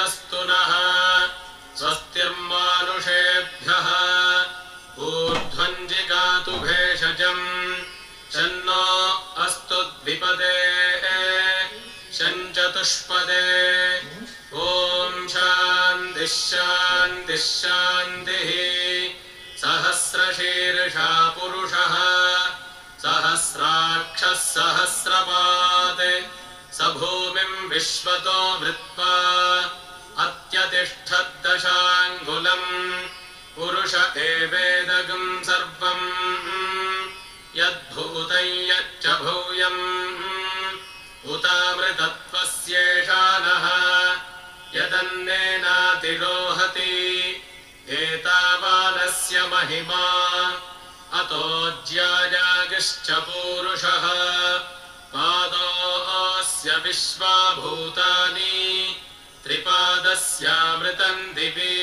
स्वस्तिरस्तु नः स्वस्तिर्मानुषेभ्यः ऊर्ध्वञ्जिगातु भेषजम् शन्नो अस्तु द्विपदे शञ्चतुष्पदे ॐ शान्तिः शान्तिः शान्तिः सहस्रशीर्षा पुरुषः सहस्राक्षः सहस्रपात् स भूमिम् विश्वतो वृत्वा अत्यतिष्ठद्दशाङ्गुलम् पुरुष एवेदगम् सर्वम् यद्भूतं यच्च भूयम् उतामृतत्वस्येषानः यदन्नेनातिरोहति एतावानस्य महिमा अतो ज्यायागिश्च पूरुषः पादोऽस्य विश्वाभूतानि त्रिपादस्यामृतम् दिवि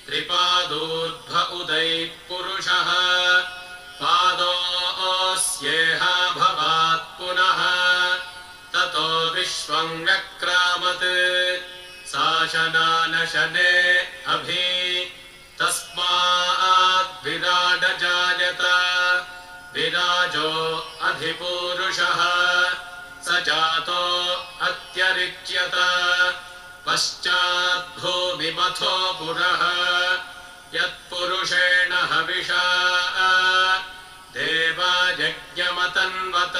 त्रिपादोर्ध्व उदैः पुरुषः पादोऽस्येह भवात् पुनः ततो विश्वम् व्यक्रामत् शासनानशने अभि तस्माद्विराडजायत विराजो अधिपूरुषः स जातो अत्यरिच्यत पश्चाद्भूमिमथो पुरः यत्पुरुषेण हविषा देवा यज्ञमतन्वत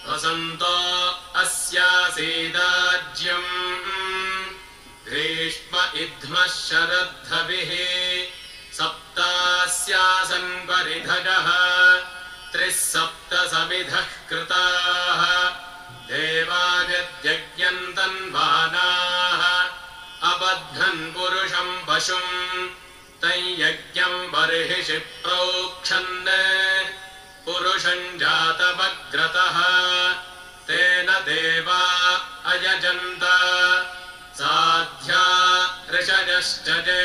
वसन्तो अस्यासीदाज्यम् ग्रीष्म इध्मः शरद्धविः सप्तास्यासन् परिधजः त्रिः सप्त समिधः कृताः देवायज्ञन्तन्वानाः अबध्नन् पुरुषम् पशुम् तञ्यज्ञम् बर्हिषि प्रोक्षन् पुरुषम् जातमग्रतः तेन देवा अयजन्त साध्या ऋषयश्चजे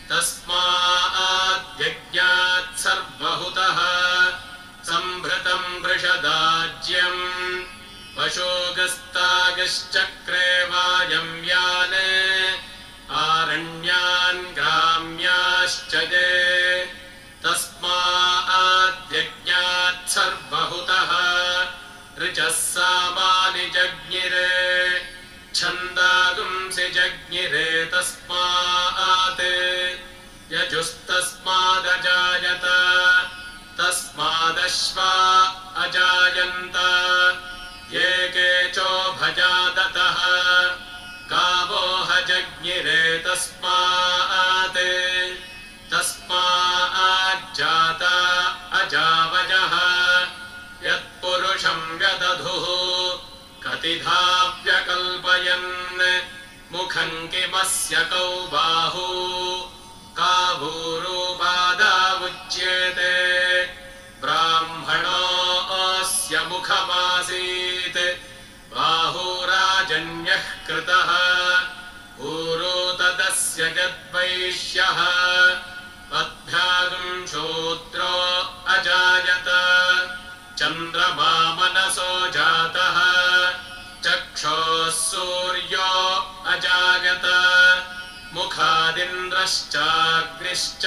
तस्माद्यज्ञात् सर्वहुतः सम्भृतम् वृषदाज्यम् पशोगस्तागिश्चक्रे वायम्यान् आरण्यान् ग्राम्याश्चजे तस्माद्यज्ञात् सर्वहुतः ऋचः सामानि जज्ञिरे छन्दागुंसि जज्ञिरे तस्मात् यजुस्तस्मादजायत तस्मादश्वा अजायन्त ये केचोभजादतः गावोह जज्ञिरे तस्मात् तस्माज्जाता अजावजः यत्पुरुषम् व्यदधुः कतिधा व्यकल्पयन् मुखम् किमस्य कौ बाहू कावूरूपादावुच्येते ब्राह्मणोऽस्य मुखमासीत् बाहूराजन्यः कृतः ऊरो तदस्य यद्वैश्यः पद्भ्यागम् शूद्रो अजायत चन्द्रमा मनसो जातः चक्षोः सूर्यो अजायत मुखादिन्द्रश्चाग्निश्च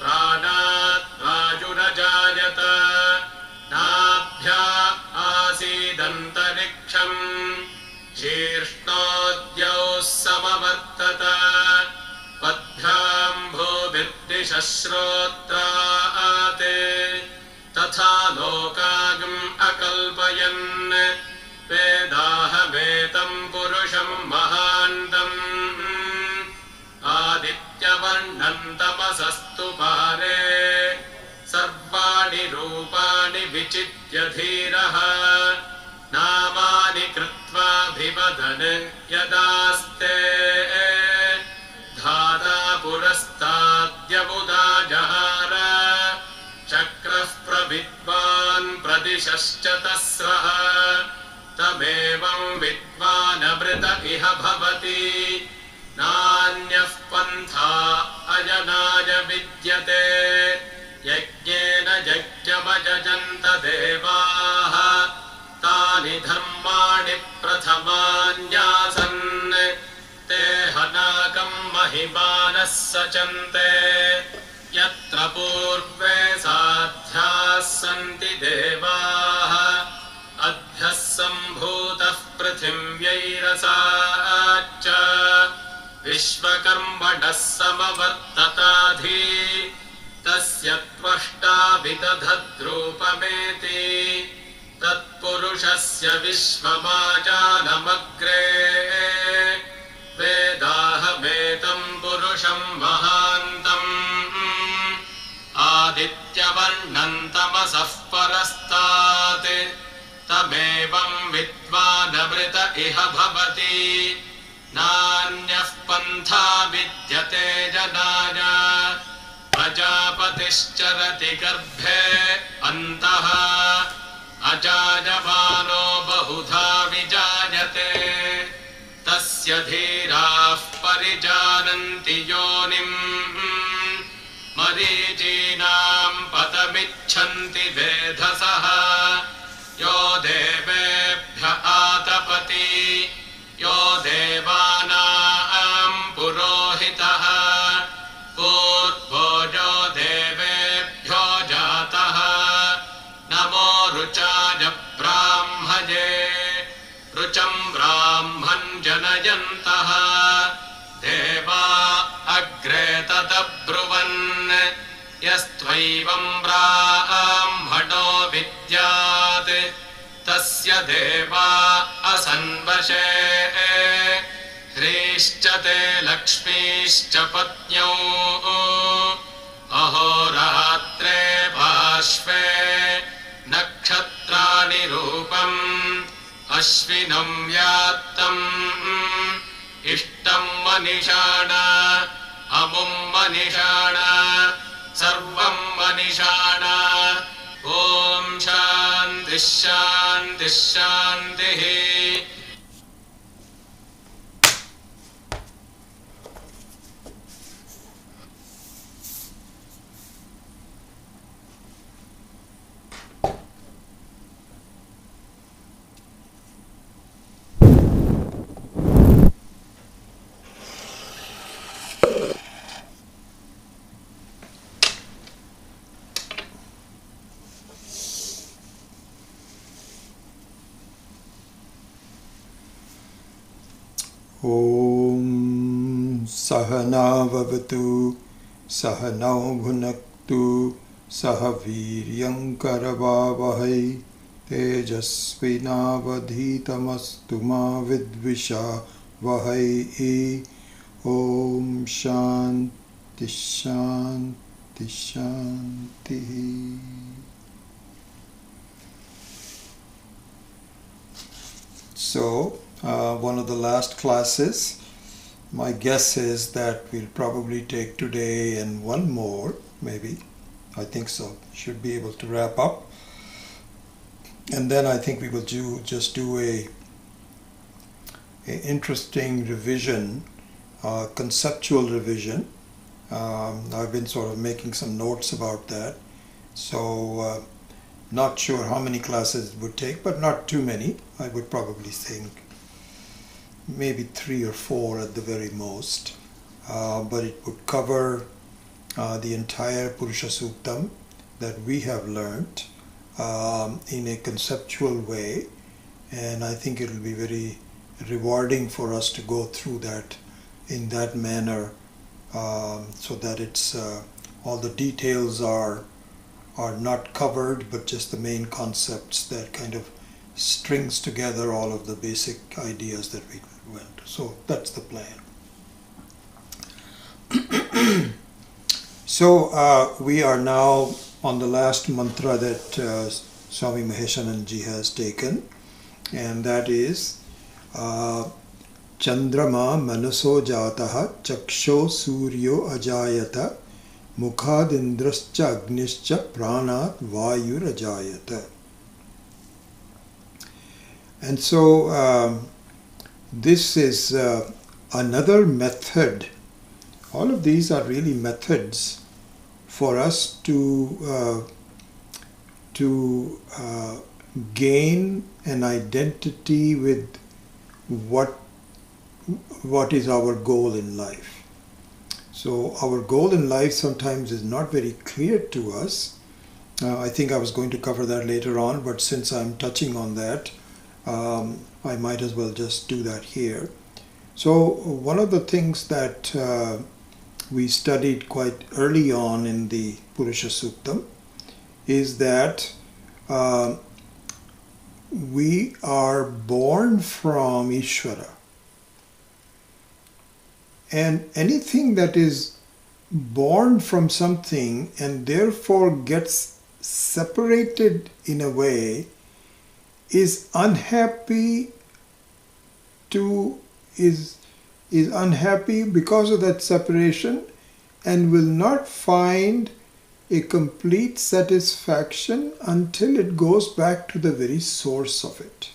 प्राणात् वायुरजायत नाभ्या आसीदन्तरिक्षम् शीर्ष्णोद्यौः समवर्तत पद्भ्याम् भूभिर्दिशः श्रोत्रात् तथा लोकागम् अकल्पयन् वेदाहमेतम् पुरुषम् महान्तम् आदित्यवर्णम् तमसस्तु पारे सर्वाणि रूपाणि विचित्य धीरः नामानि कृत्वाभिवदन् यदास्ते धाता पुरस्ताद्यमुदा जहार चक्रः प्रविद्वान् प्रदिशश्च तस्रः तमेवम् विद्वानमृत इह भवति नान्यः पन्था अजनाय विद्यते यज्ञेन यज्ञमजन्त देवाः तानि धर्माणि प्रथमान्यासन् महिमानः सचन्ते यत्र पूर्वे साध्याः सन्ति देवाः अभ्यः सम्भूतः पृथिव्यैरसाच्च विश्वकर्मणः समवर्तताधि तस्य त्वष्टा विदधद्रूपमेति तत्पुरुषस्य विश्वमाजानमग्रे वेदाहमेतम् पुरुषम् महान्तम् आदित्यवर्णम् तमसः परस्तात् तमेवम् विद्वानमृत इह भवति नान्यः पन्था विद्यते जनाय प्रजापतिश्चरति गर्भे अन्तः अजायमानो बहुधा विजायते तस्य धीराः परिजानन्ति योनिम् मरीचीनाम् पतमिच्छन्ति वेधसः यो देवेभ्य आतपति यो देवानाम् पुरोहितः पूर्वो यो देवेभ्यो जातः नमो रुचाय ब्राह्मये रुचम् ब्राह्मन् जनयन्तः देवा अग्रे तदब्रुवन् यस्त्वैवम् ब्राह्मणो विद्यात् तस्य देवा असन्वशे ह्रीश्च ते लक्ष्मीश्च पत्न्यौ अहोरात्रे पार्श्वे नक्षत्राणि रूपम् अश्विनम् व्यात्तम् इष्टम् मनिषाण अमुम् मनिषाण सर्वम् मनिषाण ॐ शान्तिः शान्तिः शान्तिः ॐ सहना भवतु सहनौ भुनक्तु सह वीर्यङ्करवावहै तेजस्विनावधीतमस्तु मा विद्विषावहै ॐ शान्ति शान्ति शान्तिः. So one of the last classes, my guess is that we'll probably take today and one more, maybe. I think so. Should be able to wrap up. And then I think we will just do a interesting revision, conceptual revision. I've been sort of making some notes about that. So not sure how many classes it would take, but not too many. I would probably think maybe 3 or 4 at the very most, but it would cover the entire Purusha Suktam that we have learnt in a conceptual way, and I think it will be very rewarding for us to go through that in that manner, so that it's all the details are not covered, but just the main concepts that kind of strings together all of the basic ideas that we went. So that's the plan. So we are now on the last mantra that Swami Maheshananji has taken, and that is Chandrama Manaso Jataha Chaksho Suryo Ajayata Mukhadindrascha Agnischa Pranat Vayur Ajayata. And so this is another method. All of these are really methods for us to gain an identity with what is our goal in life. So our goal in life sometimes is not very clear to us. I think I was going to cover that later on, but since I'm touching on that, I might as well just do that here. So one of the things that we studied quite early on in the Purusha Suktam is that we are born from Ishvara. And anything that is born from something and therefore gets separated in a way is unhappy is unhappy because of that separation and will not find a complete satisfaction until it goes back to the very source of it.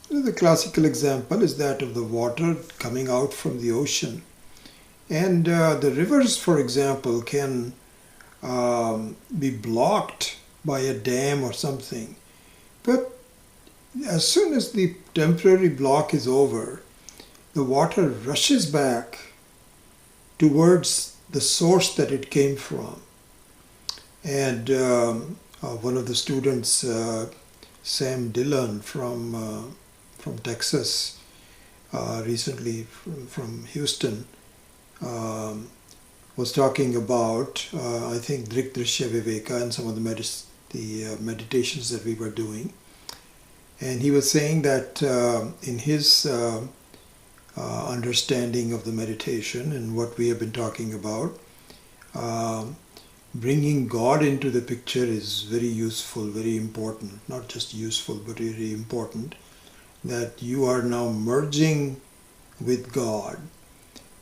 The classical example is that of the water coming out from the ocean. And the rivers, for example, can be blocked by a dam or something. But as soon as the temporary block is over, the water rushes back towards the source that it came from. And one of the students, Sam Dillon from Texas, recently from Houston, was talking about, I think, Drik Drishya Viveka and some of the meditations that we were doing. And he was saying that in his understanding of the meditation and what we have been talking about, bringing God into the picture is very useful, very important. Not just useful, but very important. That you are now merging with God.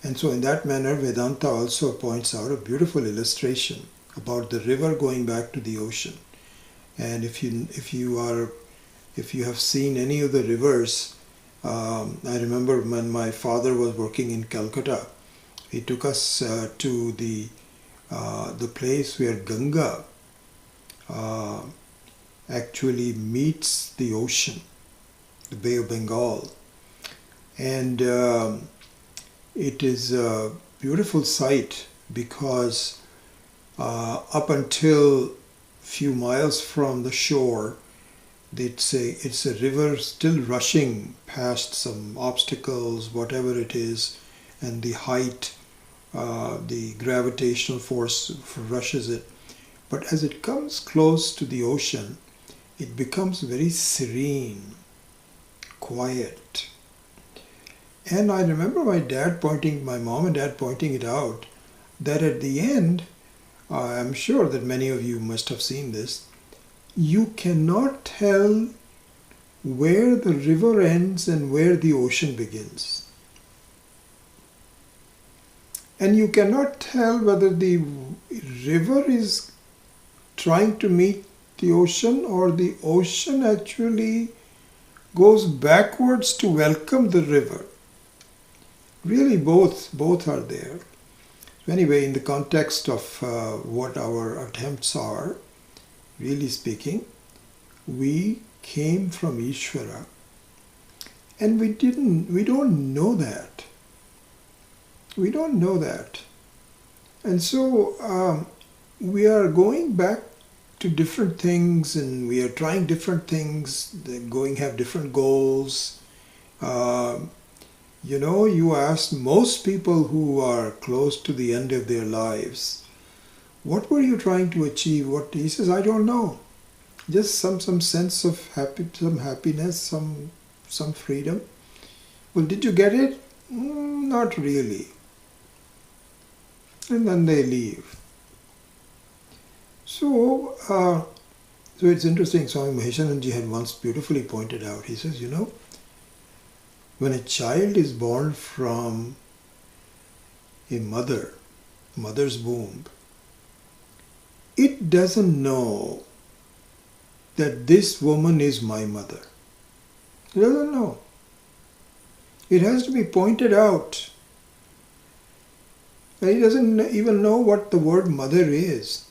And so in that manner, Vedanta also points out a beautiful illustration about the river going back to the ocean. And if you have seen any of the rivers, I remember when my father was working in Calcutta, he took us to the place where Ganga actually meets the ocean, the Bay of Bengal. And it is a beautiful sight because up until few miles from the shore, it's a river still rushing past some obstacles, whatever it is, and the height, the gravitational force rushes it. But as it comes close to the ocean, it becomes very serene, quiet. And I remember my mom and dad pointing it out, that at the end, I'm sure that many of you must have seen this, you cannot tell where the river ends and where the ocean begins. And you cannot tell whether the river is trying to meet the ocean or the ocean actually goes backwards to welcome the river. Really both are there. Anyway, in the context of what our attempts are, really speaking, we came from Ishvara, and we don't know that. We don't know that. And so we are going back to different things, and we are trying different things, have different goals. You ask most people who are close to the end of their lives, what were you trying to achieve? He says, I don't know. Just some sense of happiness, some freedom. Well, did you get it? Not really. And then they leave. So it's interesting. Swami Maheshananji had once beautifully pointed out. He says, when a child is born from a mother's womb, it doesn't know that this woman is my mother. It doesn't know. It has to be pointed out. And he doesn't even know what the word mother is.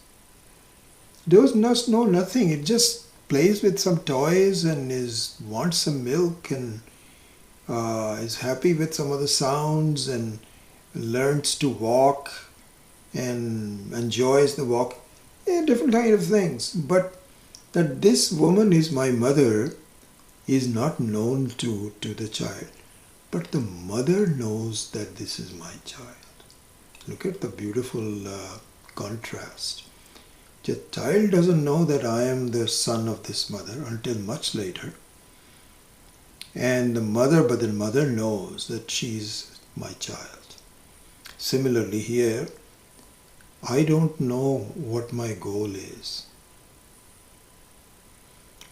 It does know nothing. It just plays with some toys and wants some milk and is happy with some of the sounds and learns to walk and enjoys the walk, different kind of things. But that this woman is my mother is not known to the child. But the mother knows that this is my child. Look at the beautiful contrast. The child doesn't know that I am the son of this mother until much later. And but the mother knows that she's my child. Similarly here, I don't know what my goal is.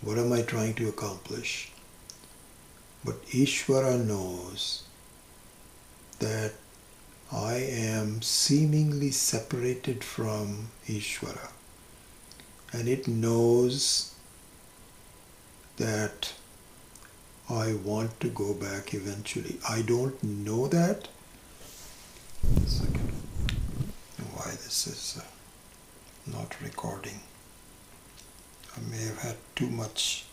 What am I trying to accomplish? But Ishvara knows that I am seemingly separated from Ishvara. And it knows that I want to go back eventually. I don't know that. One second. Why this is not recording. I may have had too much.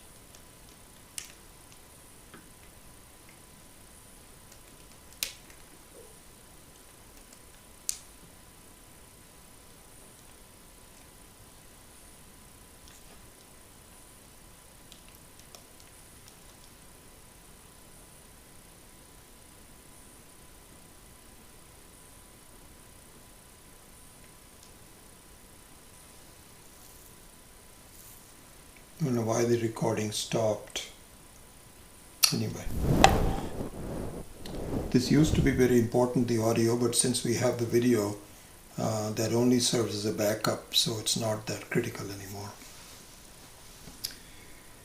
I don't know why the recording stopped. Anyway, this used to be very important, the audio, but since we have the video, that only serves as a backup, so it's not that critical anymore.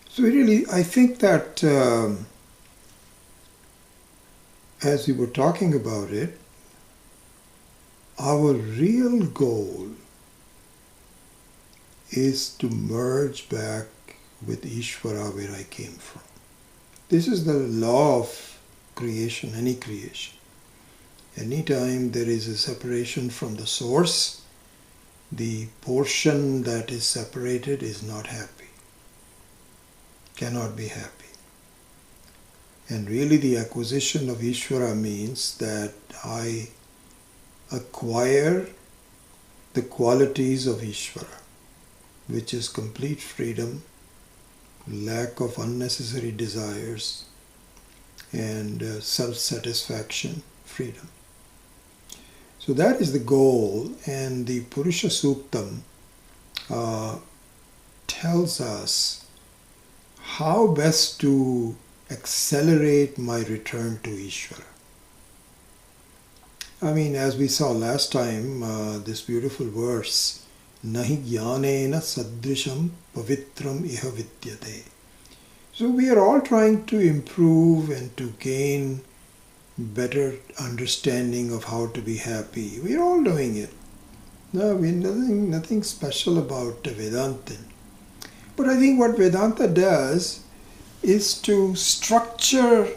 So really, I think that as we were talking about it, our real goal is to merge back with Ishvara where I came from. This is the law of creation, any creation. Anytime there is a separation from the source, the portion that is separated is not happy, cannot be happy. And really the acquisition of Ishvara means that I acquire the qualities of Ishvara, which is complete freedom, lack of unnecessary desires, and self-satisfaction, freedom. So that is the goal, and the Purusha Suktam tells us how best to accelerate my return to Ishvara. I mean, as we saw last time, this beautiful verse, Nahi jnanena sadrisham pavitram iha vidyate. So we are all trying to improve and to gain better understanding of how to be happy. We are all doing it. No, nothing special about Vedanta. But I think what Vedanta does is to structure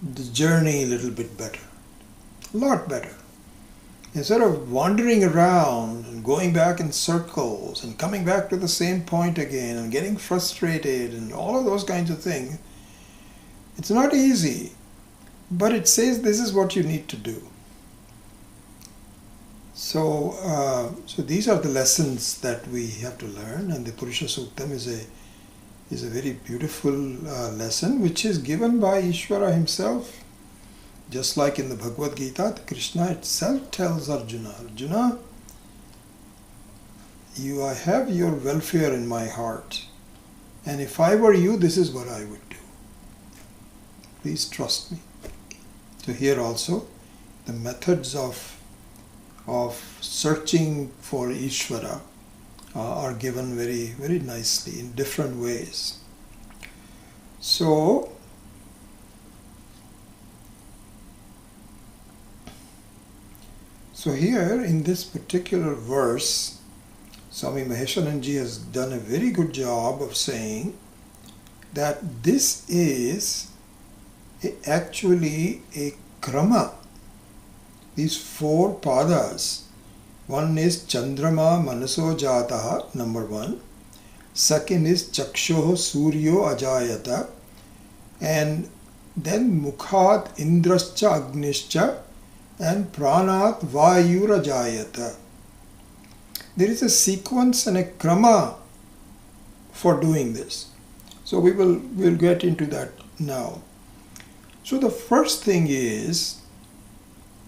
the journey a little bit better, a lot better. Instead of wandering around and going back in circles and coming back to the same point again and getting frustrated and all of those kinds of things, it's not easy, but it says this is what you need to do. So these are the lessons that we have to learn, and the Purusha Suktam is a very beautiful lesson which is given by Ishvara himself. Just like in the Bhagavad Gita, Krishna itself tells Arjuna, Arjuna, I have your welfare in my heart, and if I were you, this is what I would do. Please trust me. So here also, the methods of searching for Ishvara are given very, very nicely in different ways. So here in this particular verse, Swami Maheshananji has done a very good job of saying that this is actually a krama. These four padas. One is Chandrama Manaso Jataha, number one. Second is Chakshoho Suryo Ajayata. And then Mukhat Indrascha Agnischa and pranat vayurajayata. There is a sequence and a krama for doing this. So we'll get into that now. So the first thing is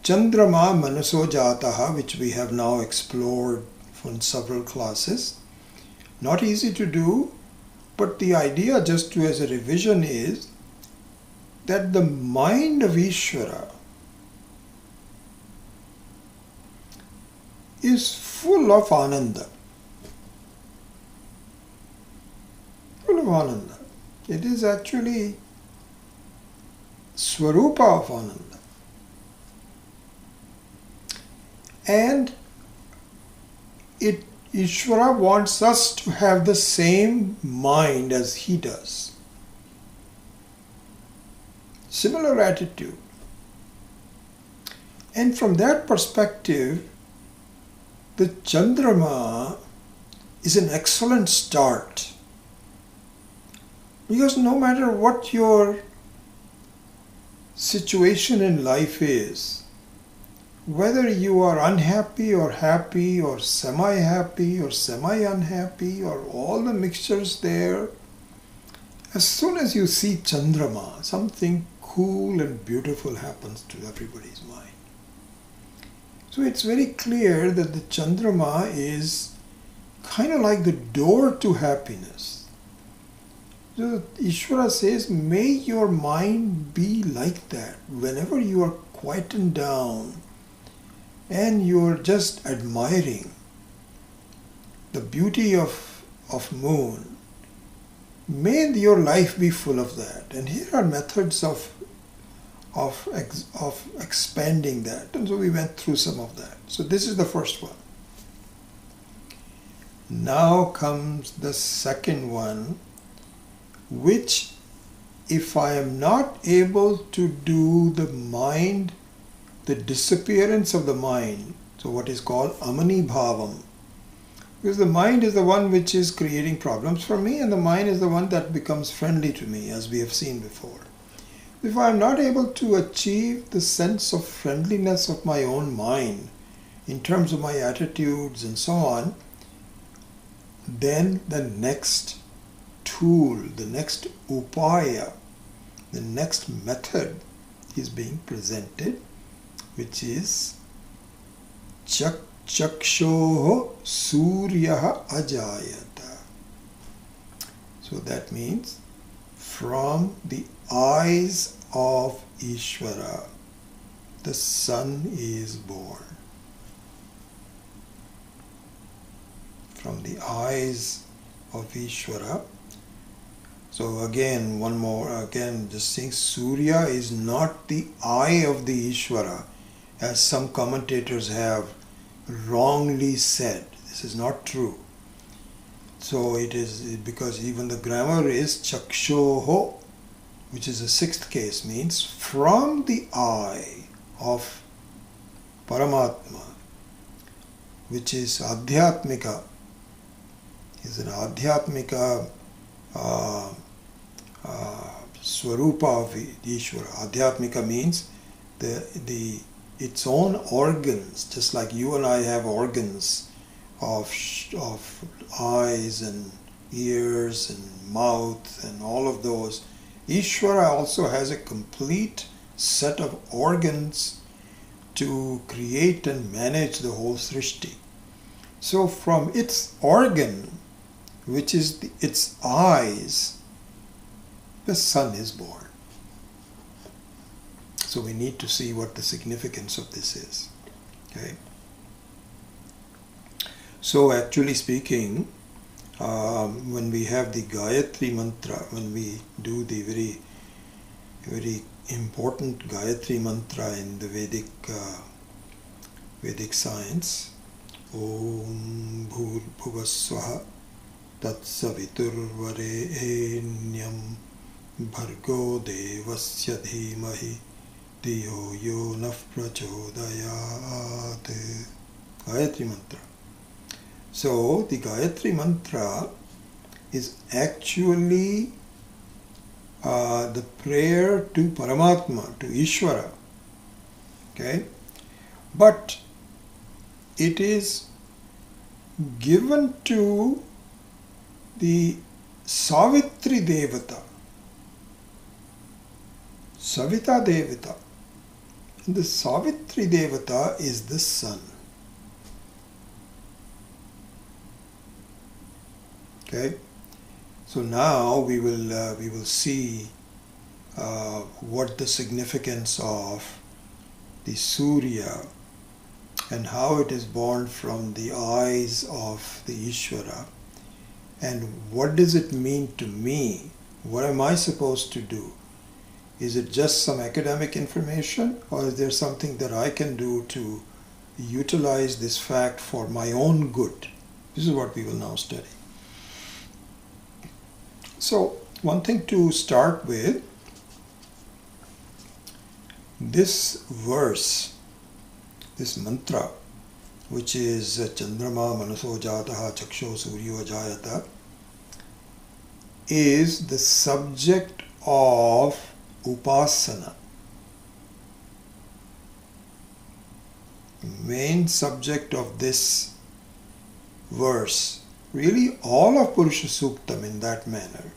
Chandrama Manaso Jataha, which we have now explored from several classes. Not easy to do, but the idea, just to as a revision, is that the mind of Ishvara is full of Ananda. Full of Ananda. It is actually Swarupa of Ananda. And Ishvara wants us to have the same mind as he does. Similar attitude. And from that perspective, the Chandrama is an excellent start. Because no matter what your situation in life is, whether you are unhappy or happy or semi-happy or semi-unhappy or all the mixtures there, as soon as you see Chandrama, something cool and beautiful happens to everybody's mind. So it's very clear that the Chandrama is kind of like the door to happiness. So Ishvara says, may your mind be like that. Whenever you are quietened down and you're just admiring the beauty of moon, may your life be full of that. And here are methods of expanding that. And so we went through some of that. So this is the first one. Now comes the second one, which if I am not able to do the mind, the disappearance of the mind, so what is called amani bhavam, because the mind is the one which is creating problems for me, and the mind is the one that becomes friendly to me, as we have seen before. If I am not able to achieve the sense of friendliness of my own mind in terms of my attitudes and so on, then the next tool, the next upaya, the next method is being presented, which is chakshoho suryaha ajayata. So that means from the eyes of Ishvara, the sun is born. From the eyes of Ishvara. So again, one more, just saying, Surya is not the eye of the Ishvara, as some commentators have wrongly said. This is not true. So it is, because even the grammar is chakshoho, which is the sixth case, means from the eye of Paramatma, which is Adhyatmika, is an Adhyatmika Swarupa of Ishvara. Adhyatmika means its own organs, just like you and I have organs of eyes and ears and mouth and all of those. Ishvara also has a complete set of organs to create and manage the whole Srishti. So from its organ, which is its eyes, the sun is born. So we need to see what the significance of this is. Okay. So actually speaking, when we have the Gayatri mantra, when we do the very, very important Gayatri mantra in the Vedic science, Om Bhur Bhuvasvaha Tat Saviturvarenyam Bhargo Devasya Dhimahi Diyo Yo Naf Prachodayat. Gayatri mantra. So the Gayatri mantra is actually the prayer to Paramatma, to Ishvara. Okay? but it is given to the Savitri Devata, Savita Devata. And the Savitri Devata is the sun. Okay, so now we will see what the significance of the Surya and how it is born from the eyes of the Ishvara, and what does it mean to me? What am I supposed to do? Is it just some academic information, or is there something that I can do to utilize this fact for my own good? This is what we will now study. So, one thing to start with, this verse, this mantra, which is Chandrama Manaso Jataha Chaksho Suryo Jayata, is the subject of Upasana. Main subject of this verse, really all of Purusha Suktam in that manner.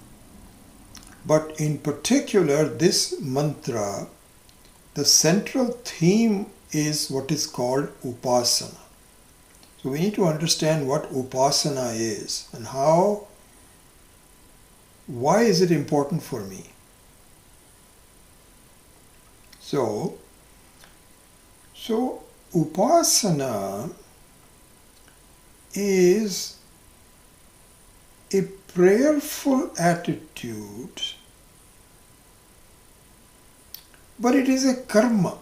But in particular, this mantra, the central theme is what is called Upasana. So we need to understand what Upasana is and why is it important for me? So Upasana is a prayerful attitude, but it is a karma.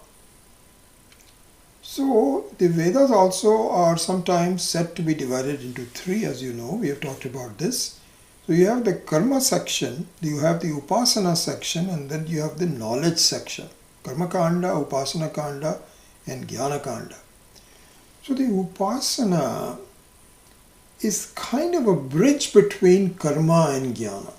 So the Vedas also are sometimes said to be divided into three, as you know, we have talked about this. So you have the karma section, you have the upasana section, and then you have the knowledge section. Karma kanda, upasana kanda, and jnana kanda. So the upasana is kind of a bridge between karma and jnana.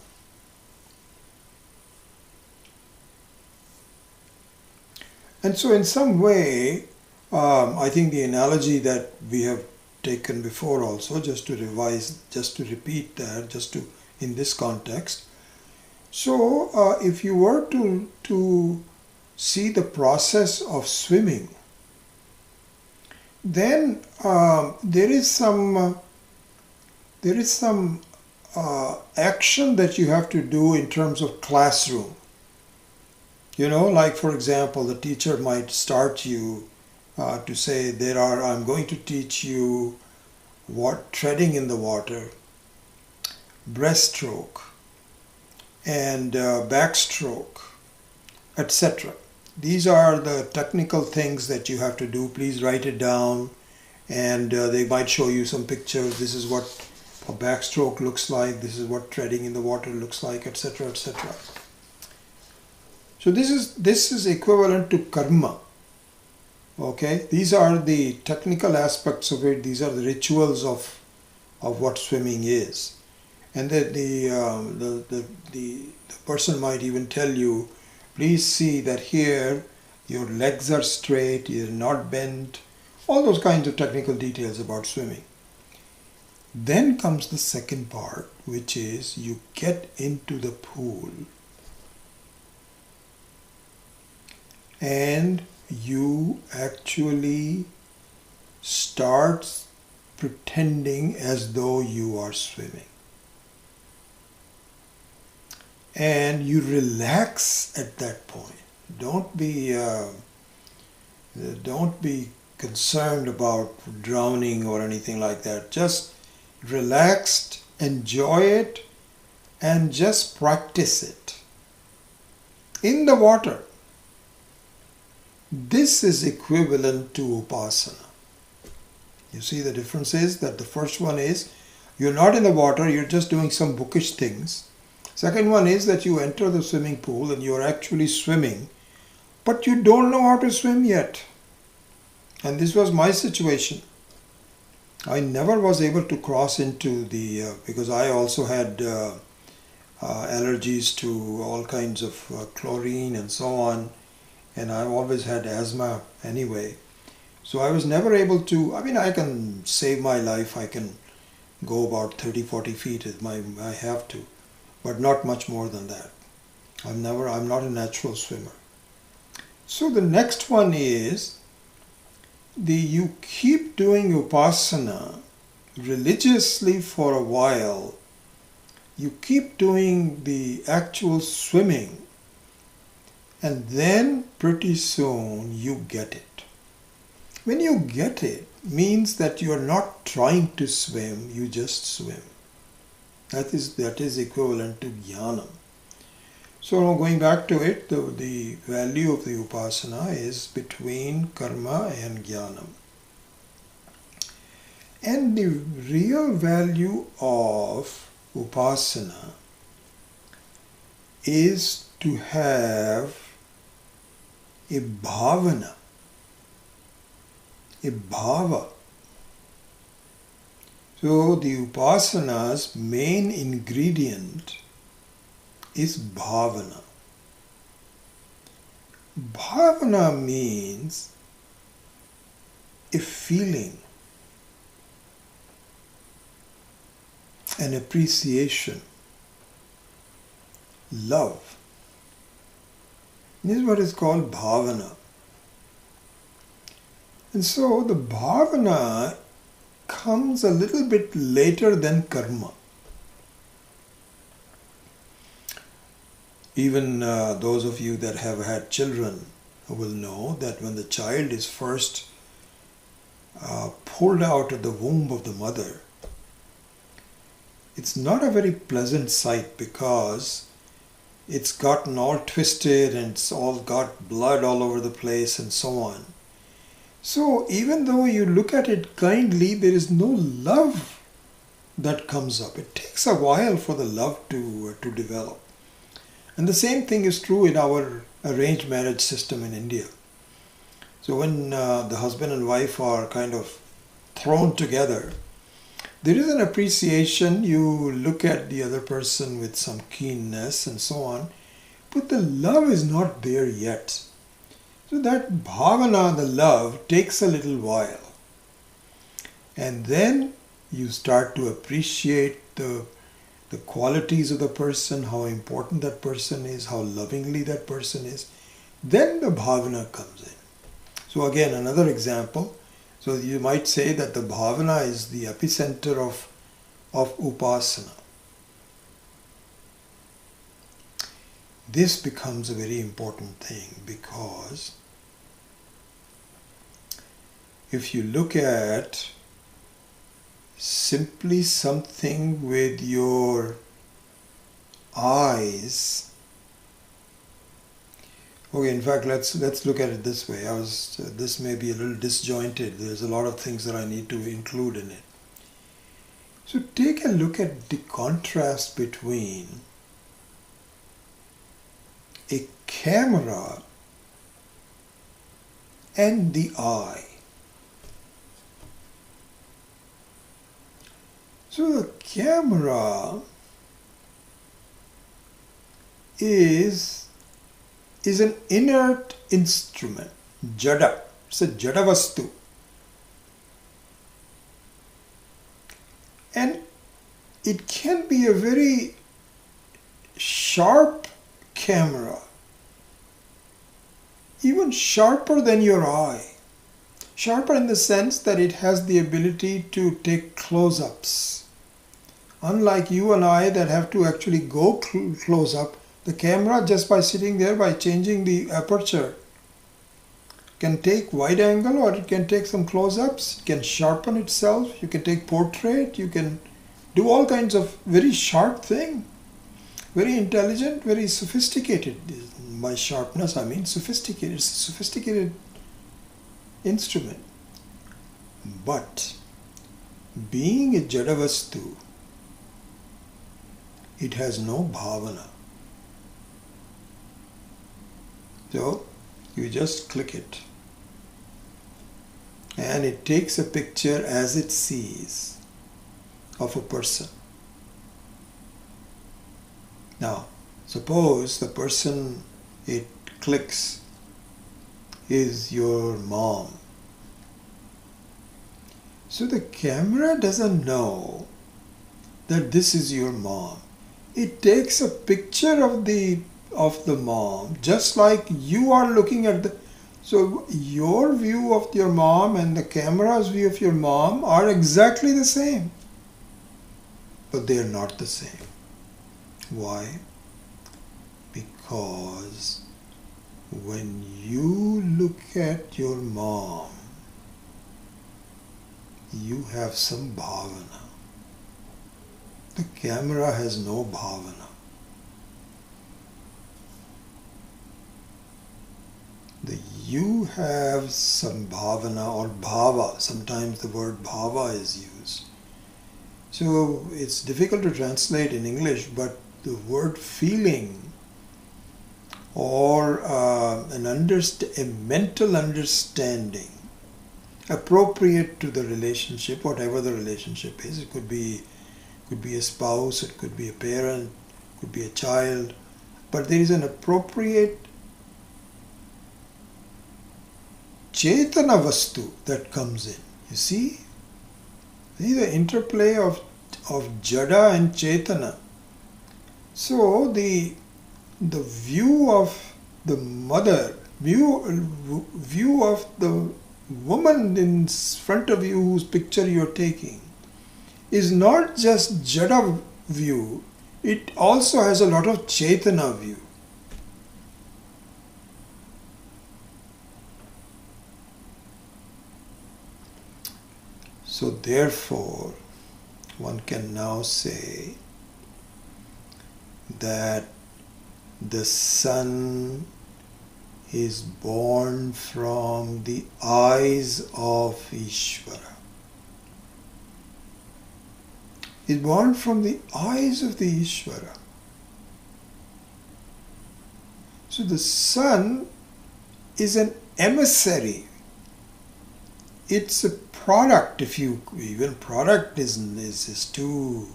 And so in some way, I think the analogy that we have taken before also, just to revise, just to repeat that, in this context. So if you were to see the process of swimming, then there is some action that you have to do in terms of classroom. You know, like for example, the teacher might start you to say, I'm going to teach you treading in the water, breaststroke, and backstroke, etc. These are the technical things that you have to do. Please write it down, and they might show you some pictures. This is what a backstroke looks like. This is what treading in the water looks like, etc., etc. So this is equivalent to karma. Okay, these are the technical aspects of it. These are the rituals of what swimming is, and the person might even tell you, please see that here your legs are straight, you're not bent, all those kinds of technical details about swimming. Then comes the second part, which is you get into the pool and you actually start pretending as though you are swimming. And you relax at that point. Don't be concerned about drowning or anything like that. Just relaxed, enjoy it, and just practice it in the water. This is equivalent to upasana. You see, the difference is that the first one is you're not in the water, you're just doing some bookish things. Second one is that you enter the swimming pool and you're actually swimming, but you don't know how to swim yet. And this was my situation. I never was able to cross into because I also had allergies to all kinds of chlorine and so on. And I've always had asthma anyway. So I was never able to, I can save my life, I can go about 30-40 feet if I have to, but not much more than that. I'm not a natural swimmer. So the next one is you keep doing upasana religiously for a while. You keep doing the actual swimming, and then pretty soon you get it. When you get it, means that you are not trying to swim, you just swim. That is equivalent to jnanam. So now going back to it, the value of the upasana is between karma and jnanam. And the real value of upasana is to have a bhavana, a bhava. So the upasana's main ingredient is bhavana. Bhavana means a feeling, an appreciation, love. This is what is called bhavana. And so the bhavana comes a little bit later than karma. Even those of you that have had children will know that when the child is first pulled out of the womb of the mother, it's not a very pleasant sight because it's gotten all twisted and it's all got blood all over the place and so on. So even though you look at it kindly, there is no love that comes up. It takes a while for the love to develop. And the same thing is true in our arranged marriage system in India. So when the husband and wife are kind of thrown together, there is an appreciation. You look at the other person with some keenness and so on, but the love is not there yet. So that bhavana, the love, takes a little while. And then you start to appreciate the qualities of the person, how important that person is, how lovingly that person is. Then the bhavana comes in. So again, another example. So you might say that the bhavana is the epicenter of upasana. This becomes a very important thing because if you look at simply something with your eyes. Okay, in fact, let's look at it this way. This may be a little disjointed. There's a lot of things that I need to include in it. So take a look at the contrast between a camera and the eye. So the camera is an inert instrument, jada. It's a jada vastu. And it can be a very sharp camera, even sharper than your eye. Sharper in the sense that it has the ability to take close-ups. Unlike you and I that have to actually go close up, the camera just by sitting there, by changing the aperture, can take wide angle or it can take some close-ups, it can sharpen itself, you can take portrait, you can do all kinds of very sharp thing. Very intelligent, very sophisticated. By sharpness I mean sophisticated. It's a sophisticated instrument. But being a jadavastu, it has no bhavana. So you just click it and it takes a picture as it sees of a person. Now suppose the person it clicks is your mom So the camera doesn't know that this is your mom. It takes a picture of the mom, just like you are looking at the. So your view of your mom and the camera's view of your mom are exactly the same, but they are not the same. Why? Because when you look at your mom, you have some bhavana. The camera has no bhavana. You have some bhavana or bhava. Sometimes the word bhava is used. So it's difficult to translate in English, but the word feeling or a mental understanding appropriate to the relationship, whatever the relationship is. It could be a spouse, it could be a parent, it could be a child, but there is an appropriate Chetana Vastu that comes in. You see the interplay of Jada and Chetana. So the view of the mother, view of the woman in front of you whose picture you're taking is not just Jada view, it also has a lot of Chetana view. So therefore, one can now say that the sun is born from the eyes of Ishvara. Is born from the eyes of the Ishvara. So the sun is an emissary. It's a product. Even product is too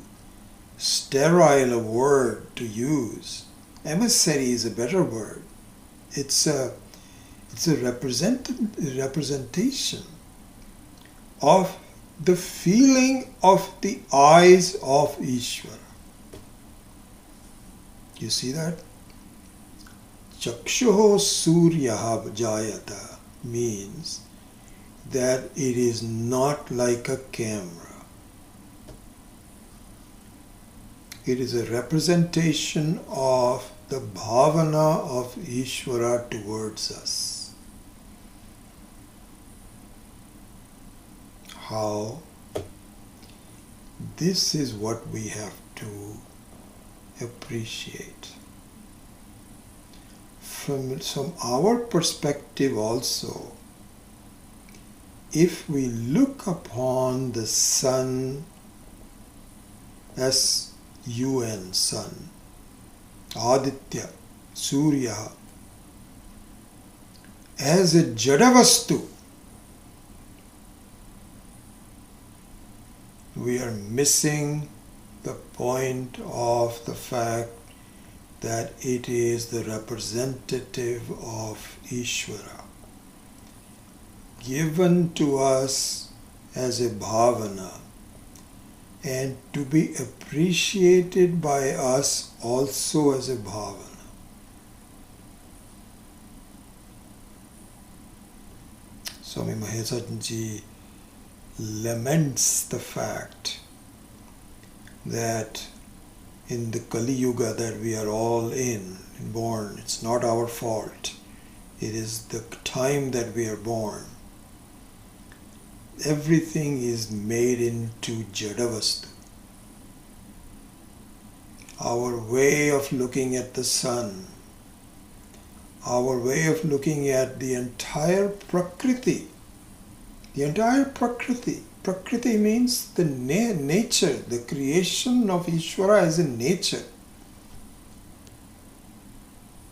sterile a word to use. Emissary is a better word. It's a representation of the feeling of the eyes of Ishvara. You see that? Chakshuho suryaha jayata means that it is not like a camera. It is a representation of the bhavana of Ishvara towards us. How? This is what we have to appreciate. From our perspective also, if we look upon the sun, S-U-N, sun, Aditya, Surya, as a Jadavastu, we are missing the point of the fact that it is the representative of Ishvara, given to us as a bhavana and to be appreciated by us also as a bhavana. Swami Mahesaji laments the fact that in the Kali Yuga that we are all born, it's not our fault. It is the time that we are born. Everything is made into Jadavastu. Our way of looking at the sun, our way of looking at the entire Prakriti, Prakriti means the nature, the creation of Ishvara as a nature.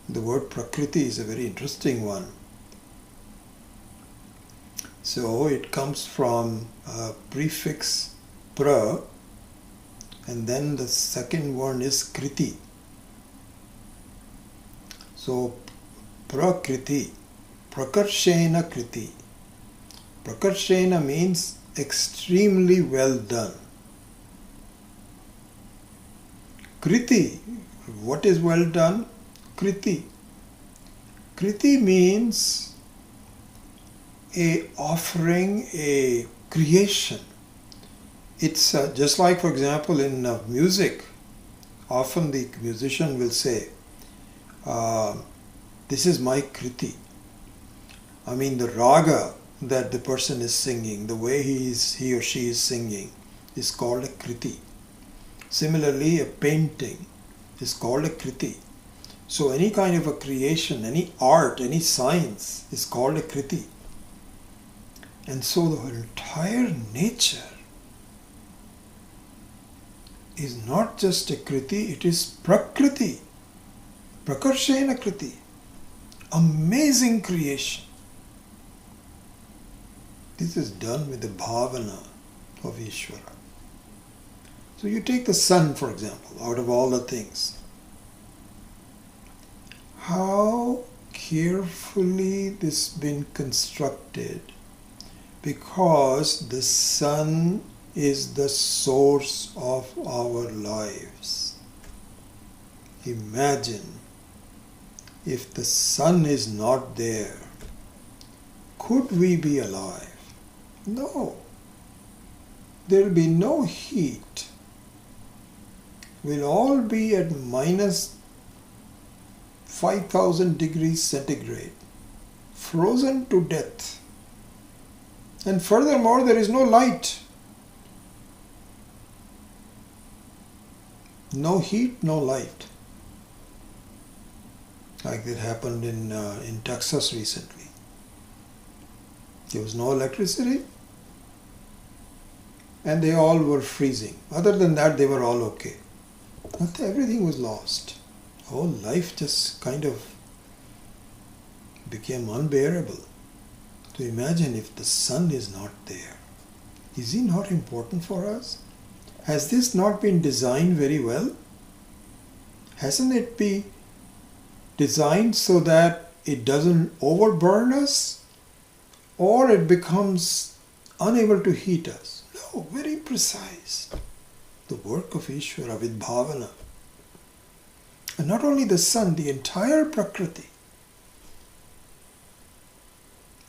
The word Prakriti is a very interesting one. So it comes from a prefix pra, and then the second one is kriti. So prakriti, prakarshena kriti. Prakarshena means extremely well done. Kriti, what is well done? Kriti. Kriti means a offering, a creation. It's just like, for example, in music, often the musician will say, this is my Kriti. I mean, the raga that the person is singing, the way he or she is singing, is called a Kriti. Similarly, a painting is called a Kriti. So any kind of a creation, any art, any science is called a Kriti. And so the entire nature is not just a Kriti, it is Prakriti. Prakarshena Kriti. Amazing creation. This is done with the bhavana of Ishvara. So you take the sun, for example, out of all the things. How carefully this been constructed, because the sun is the source of our lives. Imagine if the sun is not there, could we be alive? No. There will be no heat. We'll all be at minus 5,000 degrees centigrade, frozen to death. And furthermore, there is no light. No heat, no light. Like it happened in Texas recently. There was no electricity and they all were freezing. Other than that, they were all okay. But everything was lost. Whole life just kind of became unbearable. To imagine if the sun is not there. Is he not important for us? Has this not been designed very well? Hasn't it been designed so that it doesn't overburn us or it becomes unable to heat us? No, very precise. The work of Ishvara with bhavana. And not only the sun, the entire Prakriti.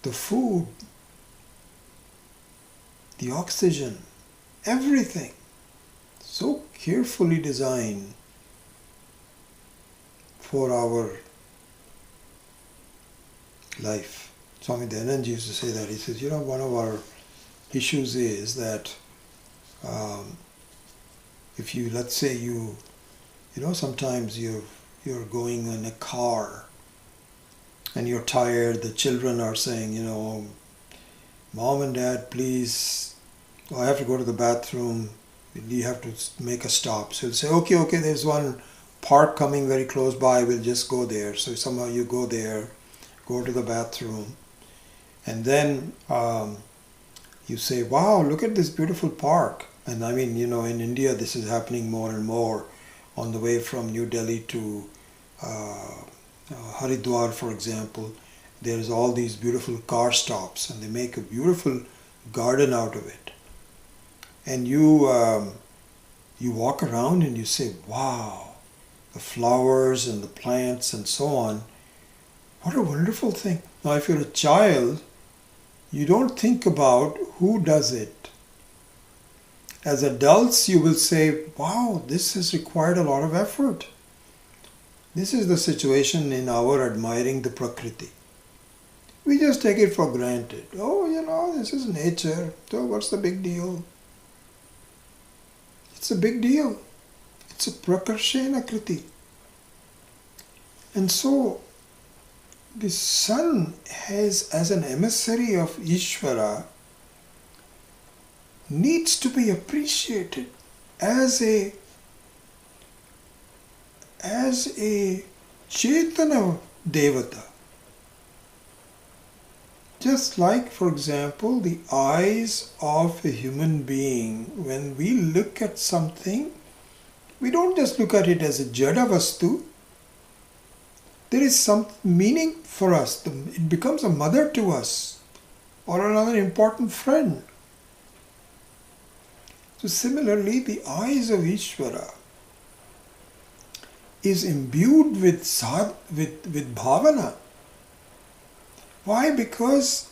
The food, the oxygen, everything. So carefully designed for our life. Swami Dayanand used to say that. He says, one of our issues is that if you, let's say sometimes you're going in a car and you're tired, the children are saying, Mom and Dad, please, I have to go to the bathroom, you have to make a stop. So you'll say, okay, there's one park coming very close by, we'll just go there. So somehow you go there, go to the bathroom, and then you say, wow, look at this beautiful park. And I mean, in India this is happening more and more on the way from New Delhi to Haridwar, for example. There's all these beautiful car stops and they make a beautiful garden out of it. And you walk around and you say, wow, the flowers and the plants and so on. What a wonderful thing. Now, if you're a child, you don't think about who does it. As adults, you will say, wow, this has required a lot of effort. This is the situation in our admiring the Prakriti. We just take it for granted. Oh, this is nature. So what's the big deal? It's a big deal. It's a Prakarshena Kriti. And so, the sun has, as an emissary of Ishvara, needs to be appreciated as a Chaitana Devata. Just like, for example, the eyes of a human being, when we look at something, we don't just look at it as a Jada Vastu. There is some meaning for us. It becomes a mother to us or another important friend. So similarly, the eyes of Ishvara is imbued with bhavana. Why? Because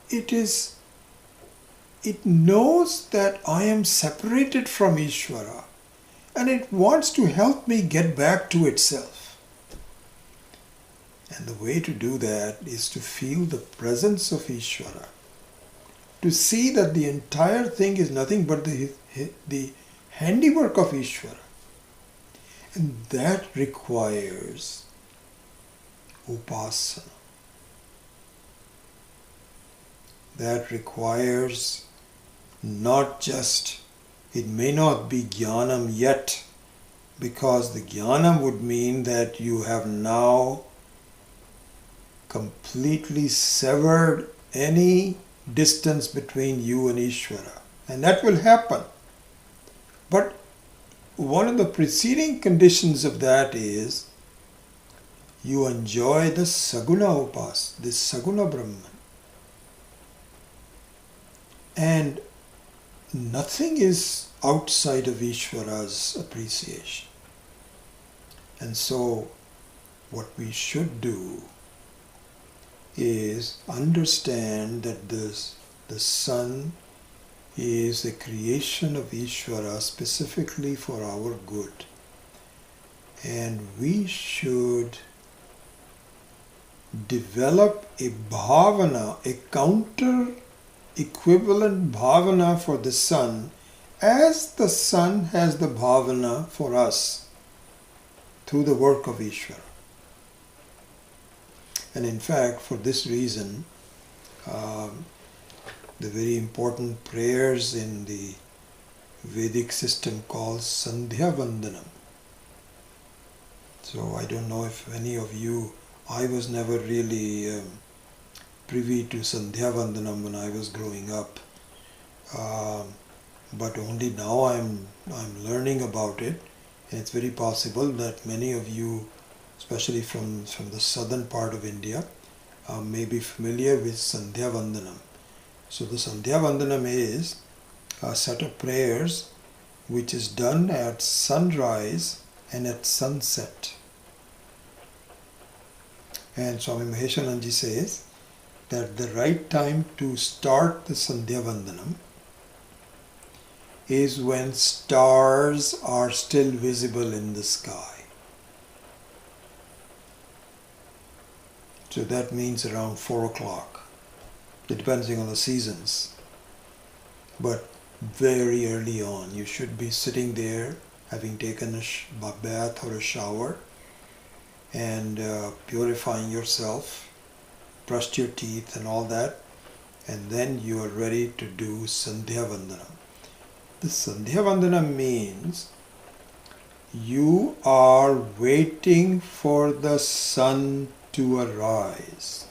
it knows that I am separated from Ishvara and it wants to help me get back to itself. And the way to do that is to feel the presence of Ishvara, to see that the entire thing is nothing but the handiwork of Ishvara. And that requires upasana. That requires not just, it may not be jnanam yet, because the jnanam would mean that you have now completely severed any distance between you and Ishvara. And that will happen. But one of the preceding conditions of that is you enjoy the saguna upas, the saguna Brahman. And nothing is outside of Ishvara's appreciation. And so what we should do is understand that the sun is a creation of Ishvara specifically for our good. And we should develop a bhavana, a counter equivalent bhavana for the sun, as the sun has the bhavana for us through the work of Ishvara. And in fact, for this reason, the very important prayers in the Vedic system called Sandhya Vandanam. So I don't know if any of you, I was never really privy to Sandhya Vandanam when I was growing up, but only now I'm learning about it. And it's very possible that many of you, especially from the southern part of India, may be familiar with Sandhya Vandanam. So the Sandhya Vandanam is a set of prayers which is done at sunrise and at sunset. And Swami Maheshananji says that the right time to start the Sandhya Vandanam is when stars are still visible in the sky. So that means around 4 o'clock, depending on the seasons. But very early on, you should be sitting there having taken a bath or a shower and purifying yourself, brushed your teeth and all that, and then you are ready to do Sandhya Vandanam. The Sandhya Vandanam means you are waiting for the sun to arise.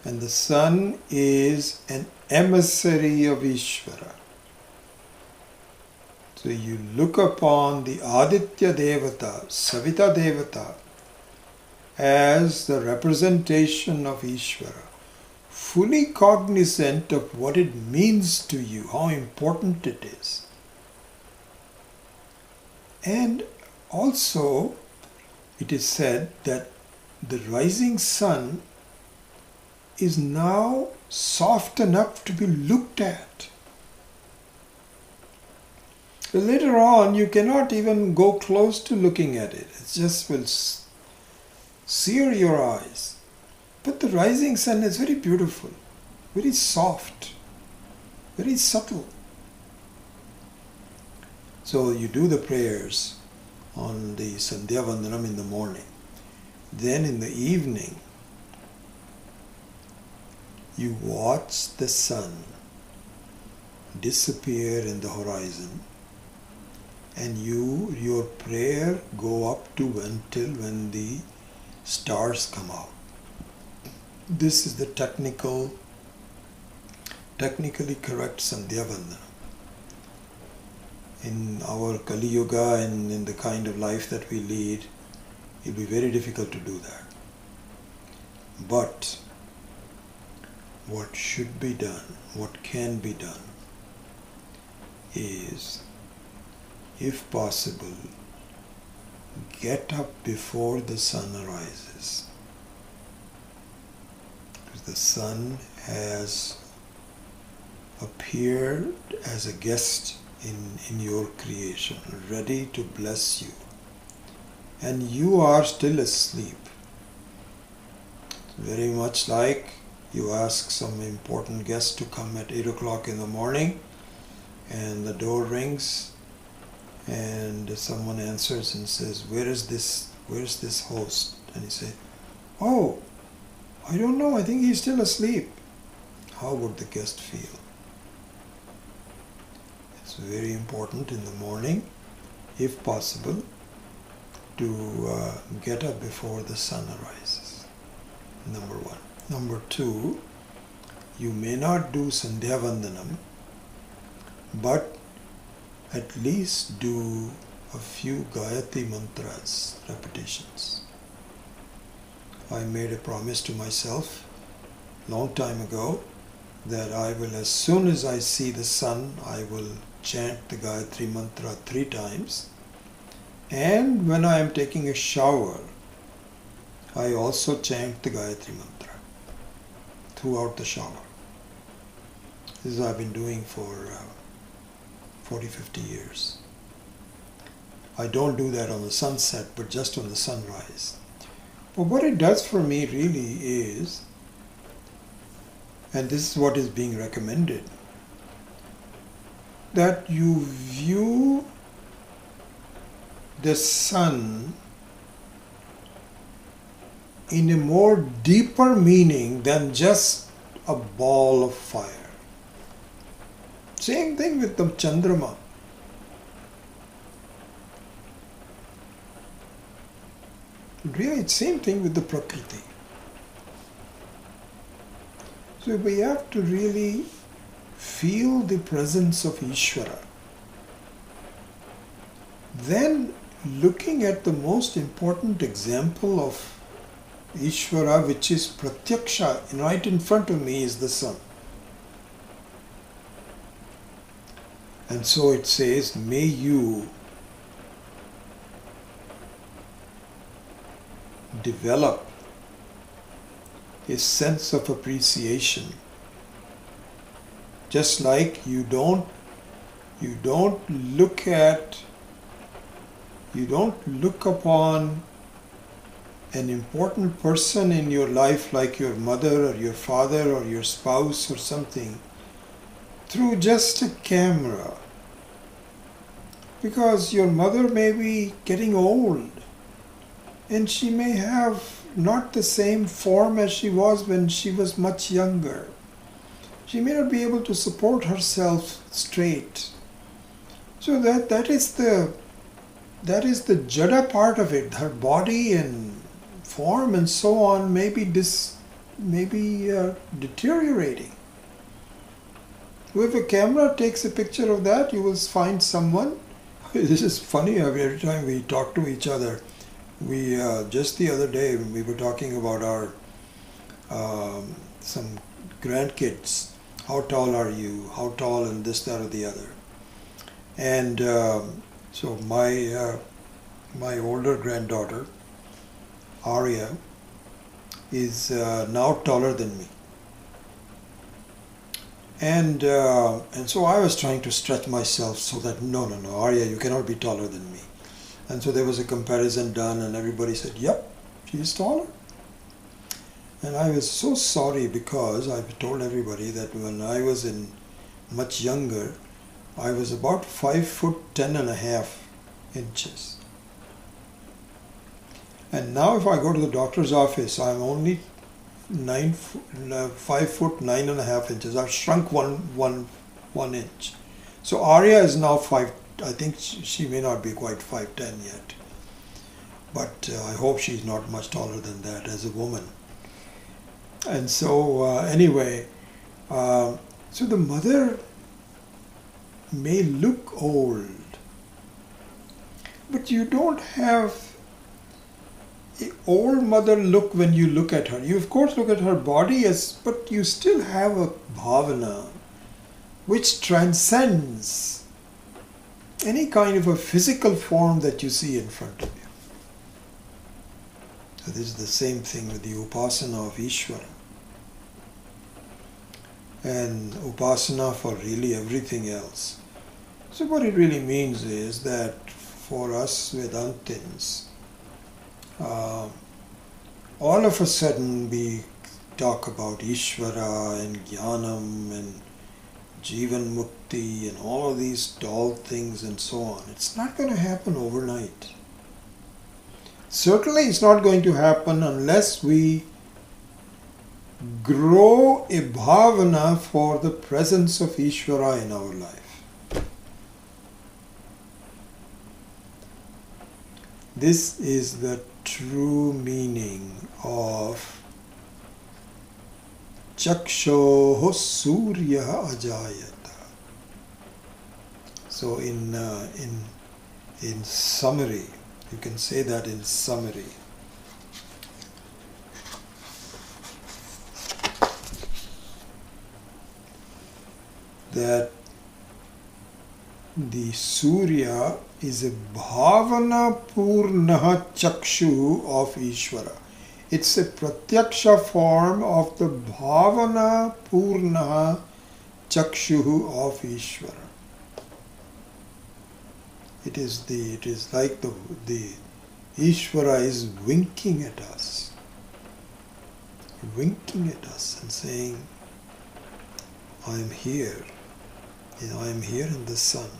And the sun is an emissary of Ishvara. So you look upon the Aditya Devata, Savita Devata, as the representation of Ishvara, fully cognizant of what it means to you, how important it is. And also, it is said that the rising sun is now soft enough to be looked at. So later on, you cannot even go close to looking at it. It just will sear your eyes. But the rising sun is very beautiful, very soft, very subtle. So you do the prayers on the Sandhya Vandanam in the morning. Then in the evening, you watch the sun disappear in the horizon, and your prayer go up to until when the stars come out. This is the technically correct Sandhya Vandanam. In our Kali Yuga and in the kind of life that we lead, it will be very difficult to do that. But what should be done, what can be done, is, if possible, get up before the sun arises. Because the sun has appeared as a guest in your creation, ready to bless you. And you are still asleep. Very much like you ask some important guest to come at 8 o'clock in the morning, and the door rings and someone answers and says, where is this host? And you say, oh, I don't know, I think he's still asleep. How would the guest feel? It's very important in the morning, if possible, to get up before the sun arises. Number one. Number two, you may not do Sandhya Vandanam, but at least do a few Gayatri mantras, repetitions. I made a promise to myself long time ago that I will, as soon as I see the sun, I will chant the Gayatri mantra 3 times. And when I am taking a shower, I also chant the Gayatri mantra throughout the shower. This is what I've been doing for 40-50 years. I don't do that on the sunset, but just on the sunrise. But what it does for me really is, and this is what is being recommended, that you view the sun in a more deeper meaning than just a ball of fire. Same thing with the Chandrama. Really, it's same thing with the Prakriti. So we have to really feel the presence of Ishvara. Then, looking at the most important example of Ishvara, which is Pratyaksha, right in front of me is the sun. And so it says, may you develop a sense of appreciation. Just like you don't look upon an important person in your life like your mother or your father or your spouse or something through just a camera, because your mother may be getting old and she may have not the same form as she was when she was much younger. She may not be able to support herself straight. So that is the jada part of it. Her body and form and so on may be deteriorating. If a camera takes a picture of that, you will find someone. This is funny. Every time we talk to each other, we just the other day we were talking about our some grandkids. How tall are you? How tall, and this, that, or the other. And so my older granddaughter, Arya, is now taller than me. And so I was trying to stretch myself so that, no, Arya, you cannot be taller than me. And so there was a comparison done and everybody said, yep, she is taller. And I was so sorry because I told everybody that when I was much younger, I was about 5'10.5" And now if I go to the doctor's office, I'm only 5'9.5". I've shrunk one inch. So Arya is now 5. I think she may not be quite 5'10" yet, but I hope she's not much taller than that as a woman. And so anyway, so the mother may look old, but you don't have an old mother look when you look at her. You of course look at her body, but you still have a bhavana which transcends any kind of a physical form that you see in front of you. So this is the same thing with the upasana of Ishvara. And upasana for really everything else. So what it really means is that for us Vedantins, all of a sudden we talk about Ishvara and Jnanam and Jivan Mukti and all of these tall things and so on. It's not going to happen overnight. Certainly it's not going to happen unless we grow a bhavana for the presence of Ishvara in our life. This is the true meaning of Chakshoho Surya Ajayata. So in summary, you can say that in summary. That the Surya is a bhavana purnaha chakshu of Ishvara. It's a pratyaksha form of the bhavana purnaha chakshu of Ishvara. It is like the Ishvara is winking at us and saying, I am here. I am here in the sun.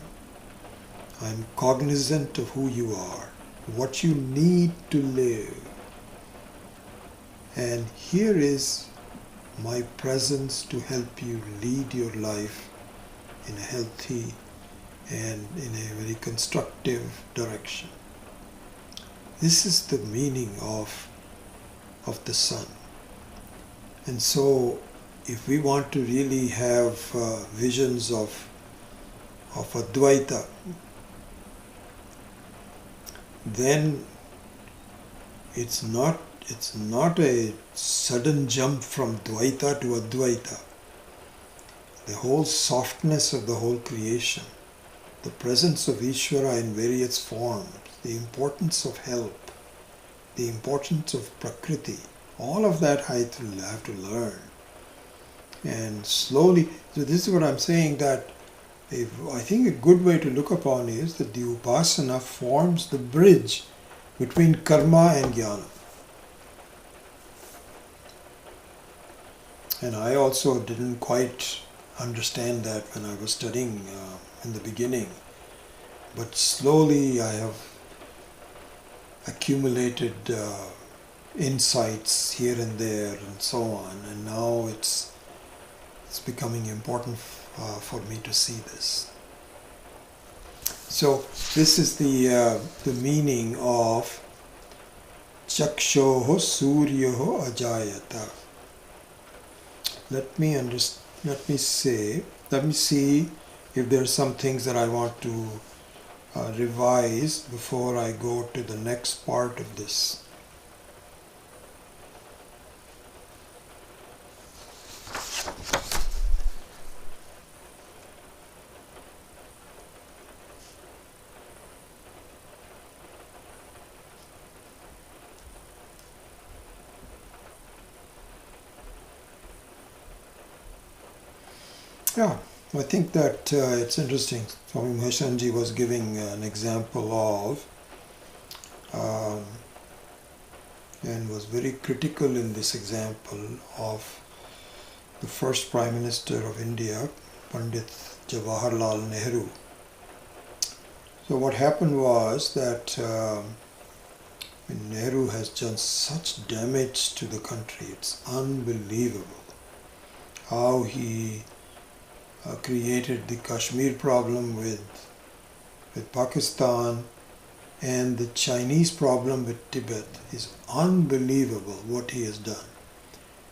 I am cognizant of who you are, what you need to live. And here is my presence to help you lead your life in a healthy and in a very constructive direction. This is the meaning of the sun. And so, if we want to really have visions of Advaita, then it's not a sudden jump from Dvaita to Advaita. The whole softness of the whole creation, the presence of Ishvara in various forms, the importance of help, the importance of Prakriti, all of that I have to learn. And slowly, so this is what I'm saying, that I think a good way to look upon is that the upasana forms the bridge between karma and jnana. And I also didn't quite understand that when I was studying in the beginning. But slowly I have accumulated insights here and there and so on. And now it's becoming important for me to see this. So this is the meaning of Chakshoho Suryoho Ajayata. Let me see if there are some things that I want to revise before I go to the next part of this. Yeah, I think that it's interesting. Swami Maheshanji was giving an example of, and was very critical in this example of the first Prime Minister of India, Pandit Jawaharlal Nehru. So what happened was that Nehru has done such damage to the country. It's unbelievable how he created the Kashmir problem with Pakistan, and the Chinese problem with Tibet. Is unbelievable what he has done.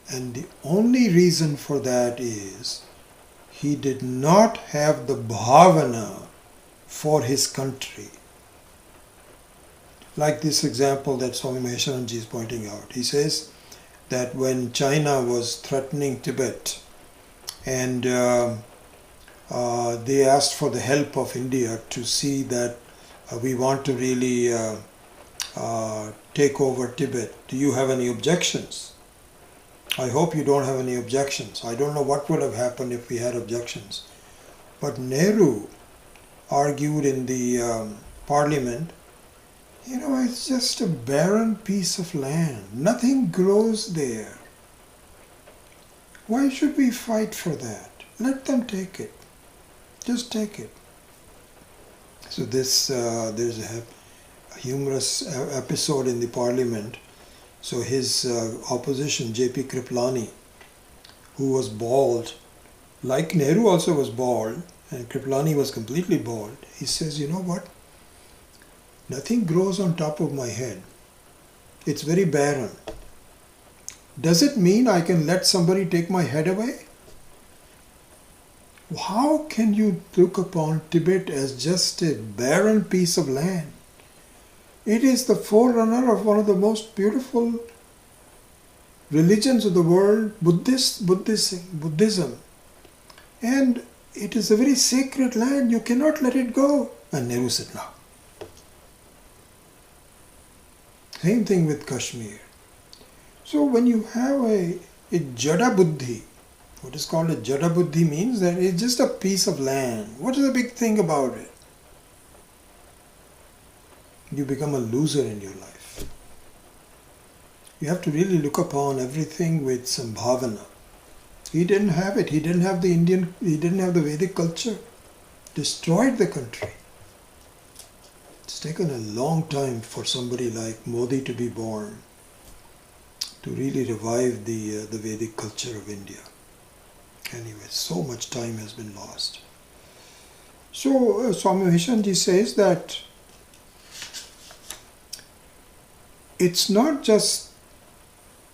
And the only reason for that is he did not have the bhavana for his country. Like this example that Swami Maheshanji is pointing out. He says that when China was threatening Tibet and they asked for the help of India to see that we want to really take over Tibet. Do you have any objections? I hope you don't have any objections. I don't know what would have happened if we had objections. But Nehru argued in the parliament, it's just a barren piece of land. Nothing grows there. Why should we fight for that? Let them take it. Just take it. So there's a humorous episode in the parliament. So his opposition, J.P. Kriplani, who was bald, like Nehru also was bald, and Kriplani was completely bald, he says, you know what? Nothing grows on top of my head. It's very barren. Does it mean I can let somebody take my head away? How can you look upon Tibet as just a barren piece of land? It is the forerunner of one of the most beautiful religions of the world, Buddhism. And it is a very sacred land. You cannot let it go. And Nehru said, no. Same thing with Kashmir. So when you have a Jada Buddhi, what is called a Jada Buddhi means that it's just a piece of land. What is the big thing about it? You become a loser in your life. You have to really look upon everything with some bhavana. He didn't have it. He didn't have the Vedic culture. Destroyed the country. It's taken a long time for somebody like Modi to be born, to really revive the Vedic culture of India. Anyway, so much time has been lost. So Swami Vishanji says that it's not just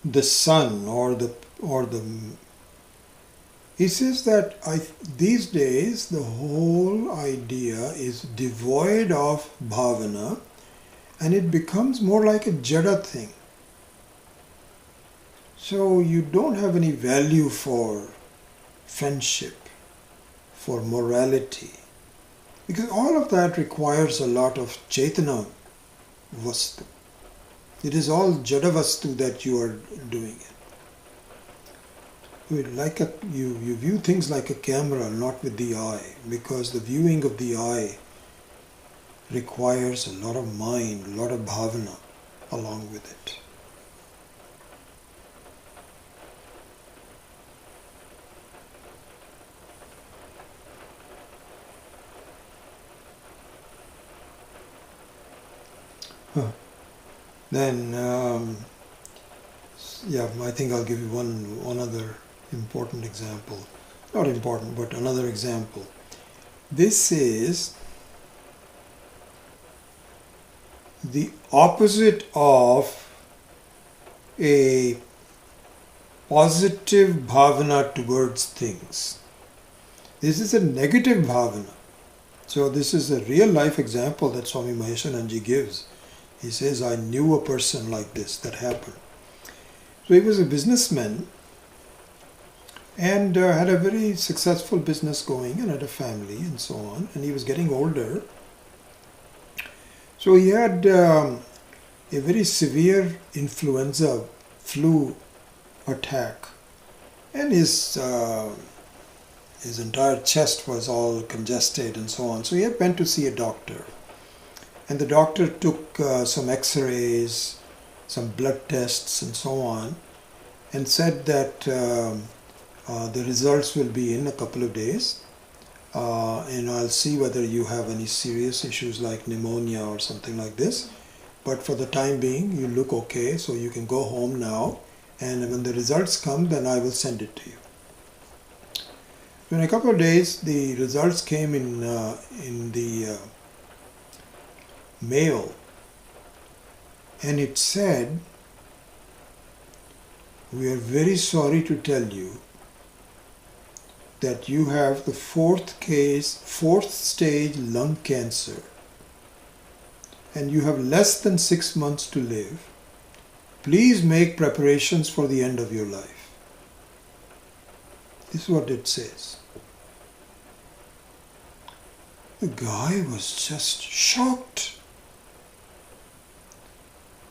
the sun or the. He says that these days the whole idea is devoid of bhavana, and it becomes more like a jada thing. So you don't have any value for friendship, for morality, because all of that requires a lot of Chaitana Vastu. It is all Jada Vastu that you are doing it. You view things like a camera, not with the eye, because the viewing of the eye requires a lot of mind, a lot of bhavana along with it. Then, I think I'll give you one other important example. Not important, but another example. This is the opposite of a positive bhavana towards things. This is a negative bhavana. So this is a real life example that Swami Maheshananji gives. He says, I knew a person like this, that happened. So he was a businessman and had a very successful business going and had a family and so on. And he was getting older. So he had a very severe influenza flu attack. And his entire chest was all congested and so on. So he went to see a doctor. And the doctor took some x-rays, some blood tests and so on, and said that the results will be in a couple of days, and I'll see whether you have any serious issues like pneumonia or something like this. But for the time being, you look okay, so you can go home now, and when the results come, then I will send it to you. In a couple of days, the results came in the mail, and it said, we are very sorry to tell you that you have the fourth stage lung cancer, and you have less than 6 months to live. Please make preparations for the end of your life. This is what it says. The guy was just shocked.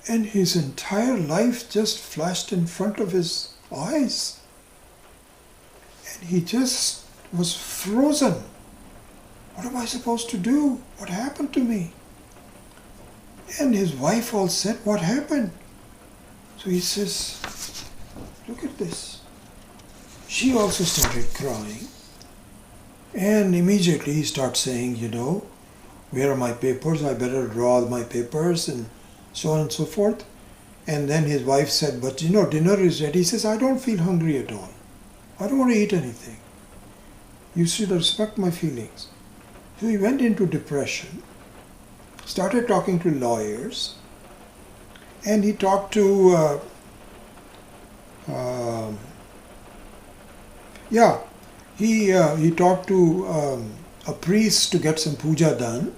And his entire life just flashed in front of his eyes. And he just was frozen. What am I supposed to do? What happened to me? And his wife all said, what happened? So he says, look at this. She also started crying. And immediately he starts saying, where are my papers? I better draw my papers and so on and so forth. And then his wife said, but dinner is ready. He says, I don't feel hungry at all. I don't want to eat anything. You should respect my feelings. So he went into depression, started talking to lawyers, and he talked to he talked to a priest to get some puja done,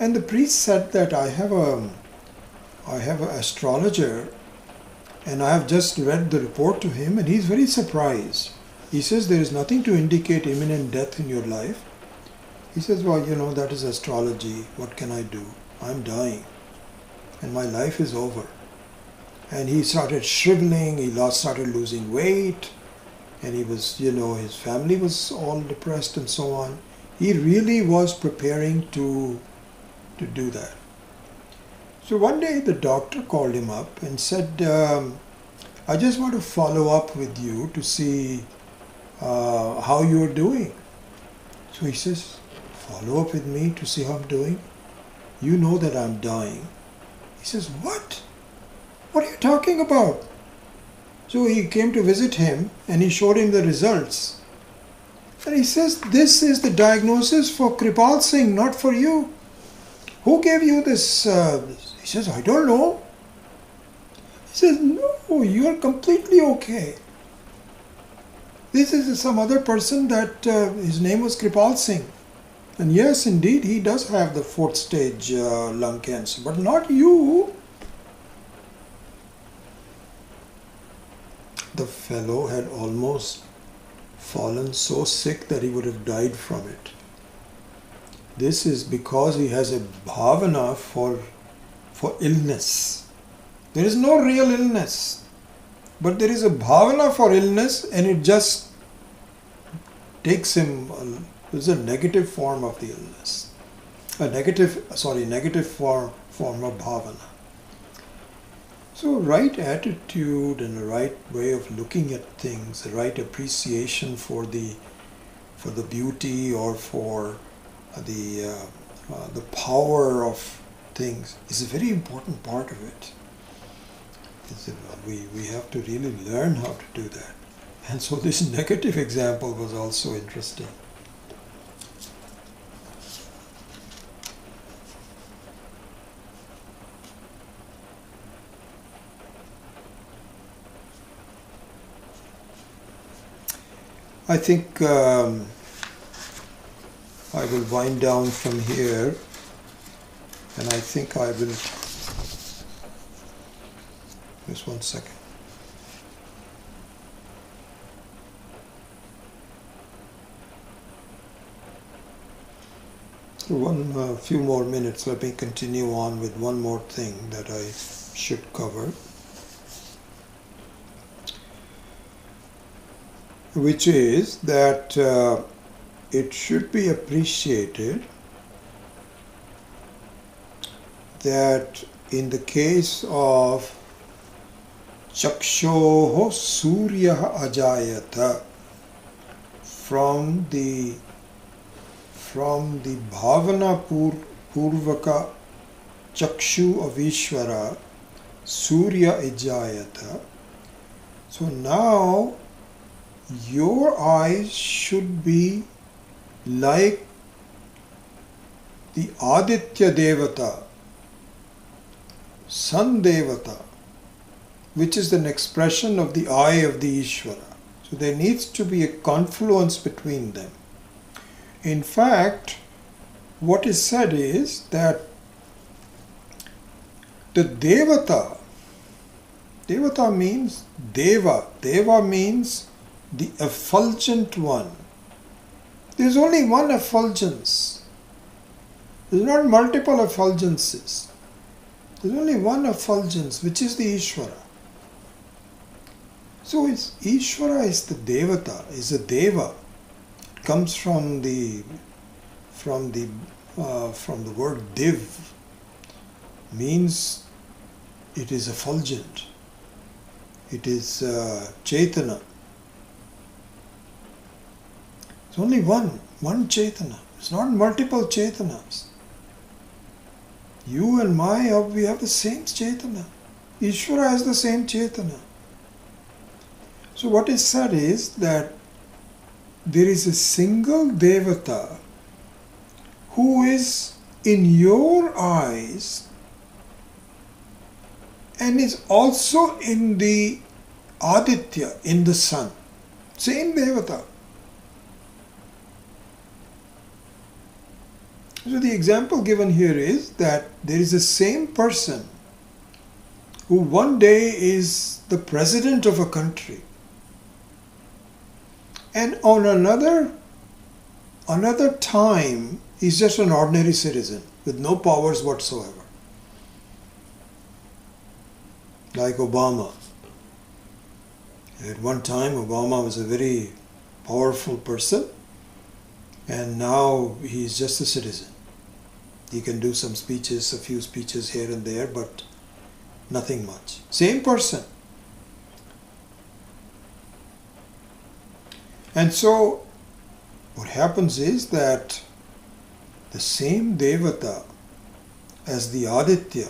and the priest said that I have an astrologer, and I have just read the report to him, and he's very surprised. He says there is nothing to indicate imminent death in your life. He says, well, that is astrology. What can I do? I'm dying, and my life is over. And he started shriveling. He started losing weight. And he was, his family was all depressed and so on. He really was preparing to do that. So one day the doctor called him up and said, I just want to follow up with you to see how you're doing. So he says, follow up with me to see how I'm doing? You know that I'm dying. He says, what? What are you talking about? So he came to visit him and he showed him the results. And he says, this is the diagnosis for Kripal Singh, not for you. Who gave you this? He says, I don't know. He says, no, you're completely okay. This is some other person that his name was Kripal Singh. And yes, indeed, he does have the 4th stage lung cancer, but not you. The fellow had almost fallen so sick that he would have died from it. This is because he has a bhavana for illness. There is no real illness, but there is a bhavana for illness, and it just takes him. It's a negative form of the illness. Negative form of bhavana. So right attitude and the right way of looking at things, the right appreciation for the beauty or for the power of things is a very important part of it. We have to really learn how to do that. And so this negative example was also interesting. I think I will wind down from here, and I think I will, just one second. A few more minutes, let me continue on with one more thing that I should cover, which is that it should be appreciated that in the case of Chakshoho Surya Ajayata, from the Bhavana Purvaka Chakshu of Ishvara, Surya Ajayata. So now your eyes should be like the Aditya Devata, Sun Devata, which is an expression of the eye of the Ishvara. So there needs to be a confluence between them. In fact, what is said is that the Devata means Deva. Deva means the effulgent one, There is only one effulgence. There is not multiple effulgences. There is only one effulgence, which is the Ishvara. So Ishvara is the Devata, is a Deva. It comes from the word Div, means it is effulgent. It is Chaitana. It's only one Chaitana. It's not multiple Chaitanas. You and we have the same Chaitana. Ishvara has the same Chaitana. So what is said is that there is a single Devata who is in your eyes and is also in the Aditya, in the sun. Same Devata. So the example given here is that there is a same person who one day is the president of a country, and on another time he's just an ordinary citizen with no powers whatsoever. Like Obama. At one time Obama was a very powerful person, and now he's just a citizen. He can do some speeches, a few speeches here and there, but nothing much. Same person. And so what happens is that the same Devata as the Aditya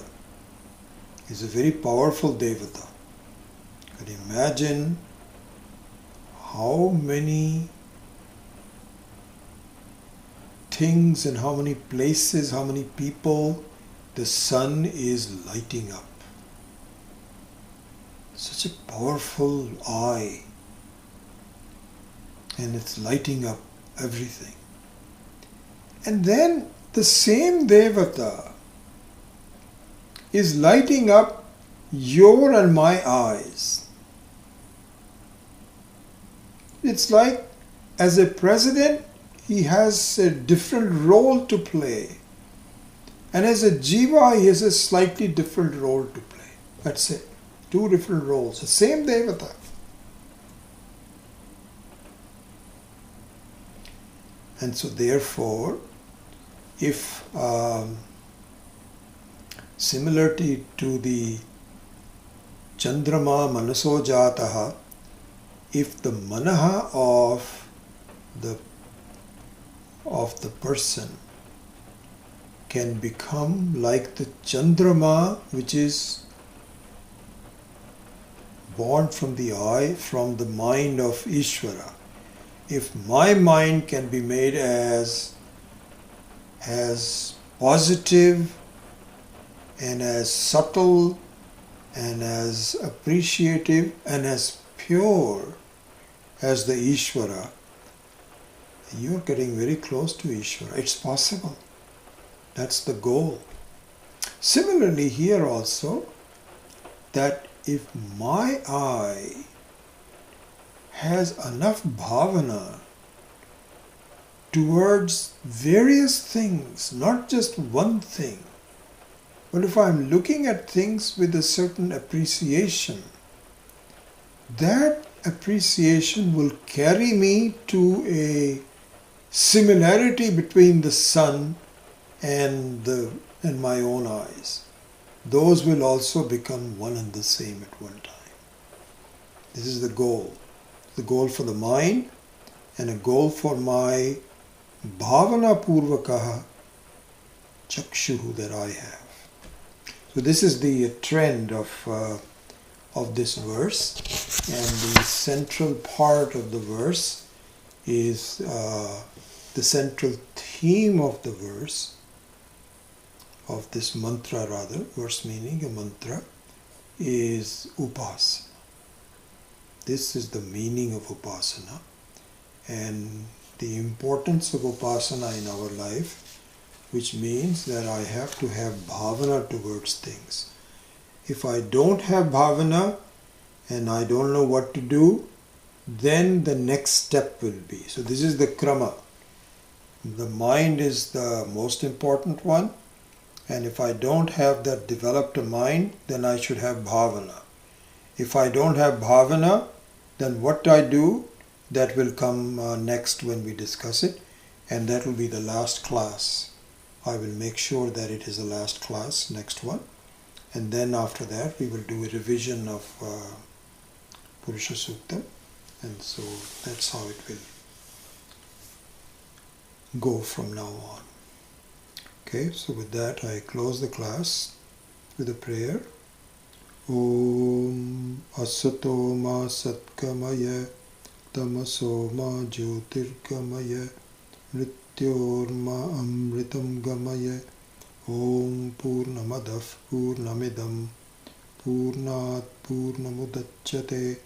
is a very powerful Devata. You can imagine how many things and how many places, how many people the sun is lighting up. Such a powerful eye, and it's lighting up everything. And then the same Devata is lighting up your and my eyes. It's like, as a president, he has a different role to play. And as a Jiva, he has a slightly different role to play. That's it. Two different roles. The same Devata. And so therefore, if similarly to the Chandrama Manaso Jataha, if the Manaha of the person can become like the Chandrama, which is born from the eye, from the mind of Ishvara. If my mind can be made as positive and as subtle and as appreciative and as pure as the Ishvara, you're getting very close to Ishvara. It's possible. That's the goal. Similarly here also, that if my eye has enough bhavana towards various things, not just one thing, but if I'm looking at things with a certain appreciation, that appreciation will carry me to a similarity between the sun and my own eyes. Those will also become one and the same at one time. This is the goal. The goal for the mind and a goal for my bhavana purvakaha chakshuhu that I have. So this is the trend of this verse, and the central part of the verse is the central theme of the verse, of this mantra rather, verse meaning a mantra, is upasana. This is the meaning of upasana, and the importance of upasana in our life, which means that I have to have bhavana towards things. If I don't have bhavana and I don't know what to do, then the next step will be. So this is the krama. The mind is the most important one, and if I don't have that developed a mind, then I should have bhavana. If I don't have bhavana, then what I do, that will come next when we discuss it, and that will be the last class. I will make sure that it is the last class, next one, and then after that we will do a revision of Purusha Suktam, and so that's how it will go from now on. Okay, so with that I close the class with a prayer. Om Asato Ma Satkamaya Tamaso Ma Jyotirgamaya Mrityorma Amritam Gamaya Om Purnamadav Purnamidam Purnat Purnamudachyate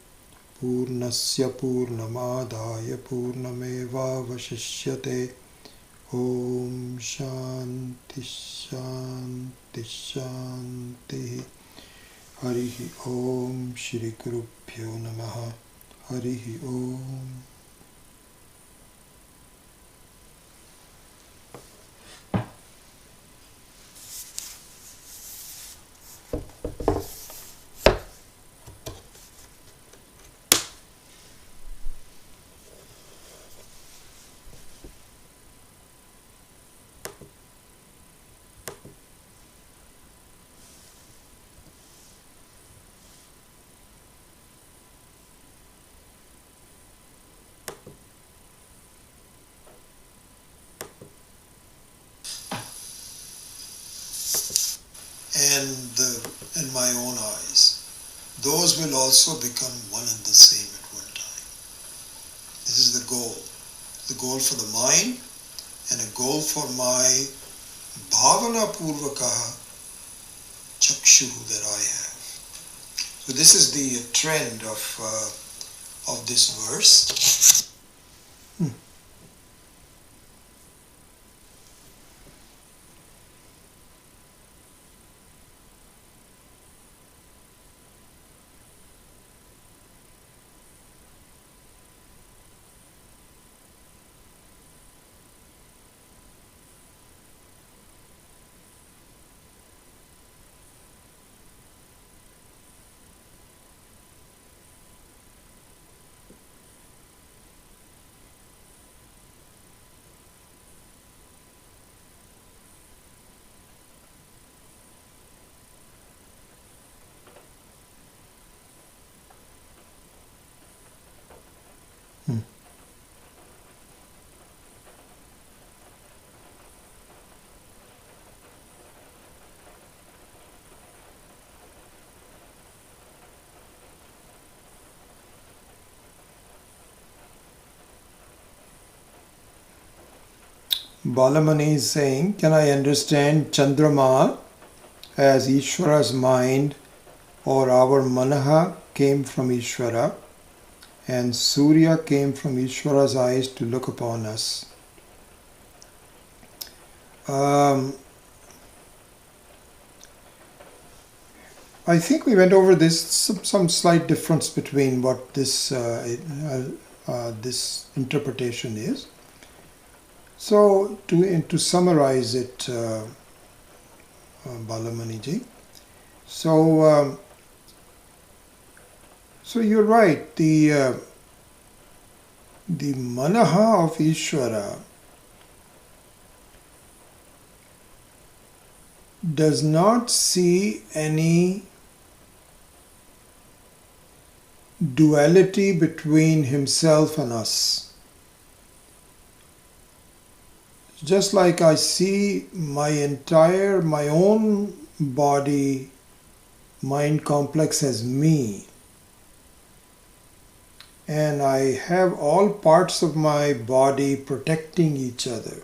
Purnasya Purnamadaya Purnameva Vashishyate Om Shanti Shanti Shanti. Harihi Om Shri Gurubhyo Namaha. Harihi Om. And my own eyes, those will also become one and the same at one time. This is the goal for the mind, and a goal for my bhavana purvakaha chakshu that I have. So this is the trend of this verse. Balamani is saying, can I understand Chandrama as Ishvara's mind, or our Manaha came from Ishvara and Surya came from Ishvara's eyes to look upon us? I think we went over this, some slight difference between what this this interpretation is. So to summarize it, Balamani ji, so you're right, the Manaha of Ishvara does not see any duality between himself and us. Just like I see my own body, mind complex as me, and I have all parts of my body protecting each other.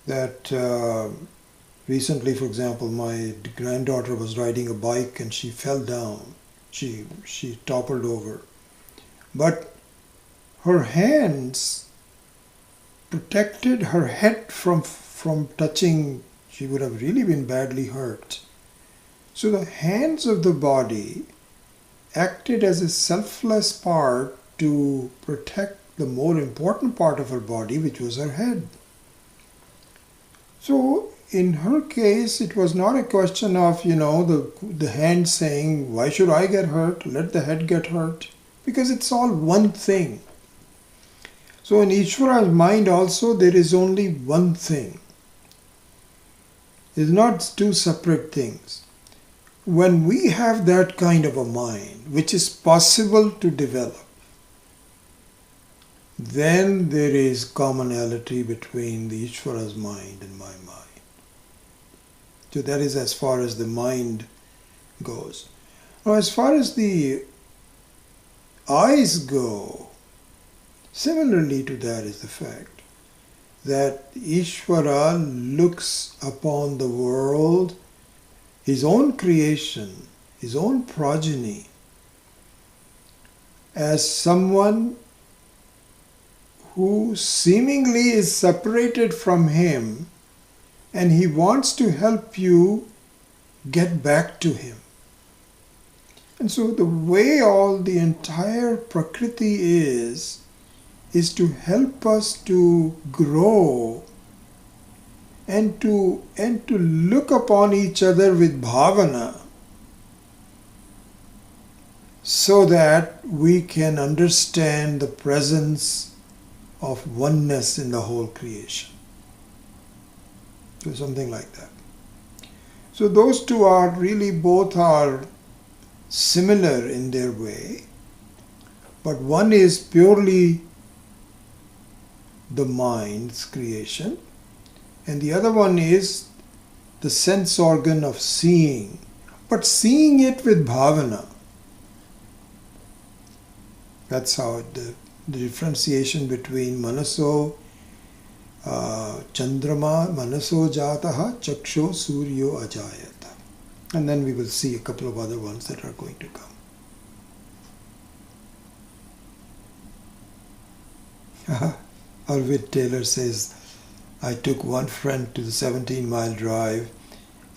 That recently, for example, my granddaughter was riding a bike and she fell down. She toppled over. But her hands protected her head from touching. She would have really been badly hurt. So the hands of the body acted as a selfless part to protect the more important part of her body, which was her head. So in her case, it was not a question of, the hand saying, why should I get hurt? Let the head get hurt. Because it's all one thing. So in Ishvara's mind also, there is only one thing. It's not two separate things. When we have that kind of a mind, which is possible to develop, then there is commonality between the Ishvara's mind and my mind. So that is as far as the mind goes. Now as far as the eyes go, similarly to that is the fact that Ishvara looks upon the world, his own creation, his own progeny, as someone who seemingly is separated from him, and he wants to help you get back to him. And so the way all the entire Prakriti is to help us to grow and to look upon each other with bhavana, so that we can understand the presence of oneness in the whole creation. So something like that. So those two are really, both are similar in their way, but one is purely the mind's creation, and the other one is the sense organ of seeing, but seeing it with bhavana. That's how the differentiation between manaso chandrama manaso jataha chaksho suryo ajayata. And then we will see a couple of other ones that are going to come. Arvid Taylor says, I took one friend to the 17-mile drive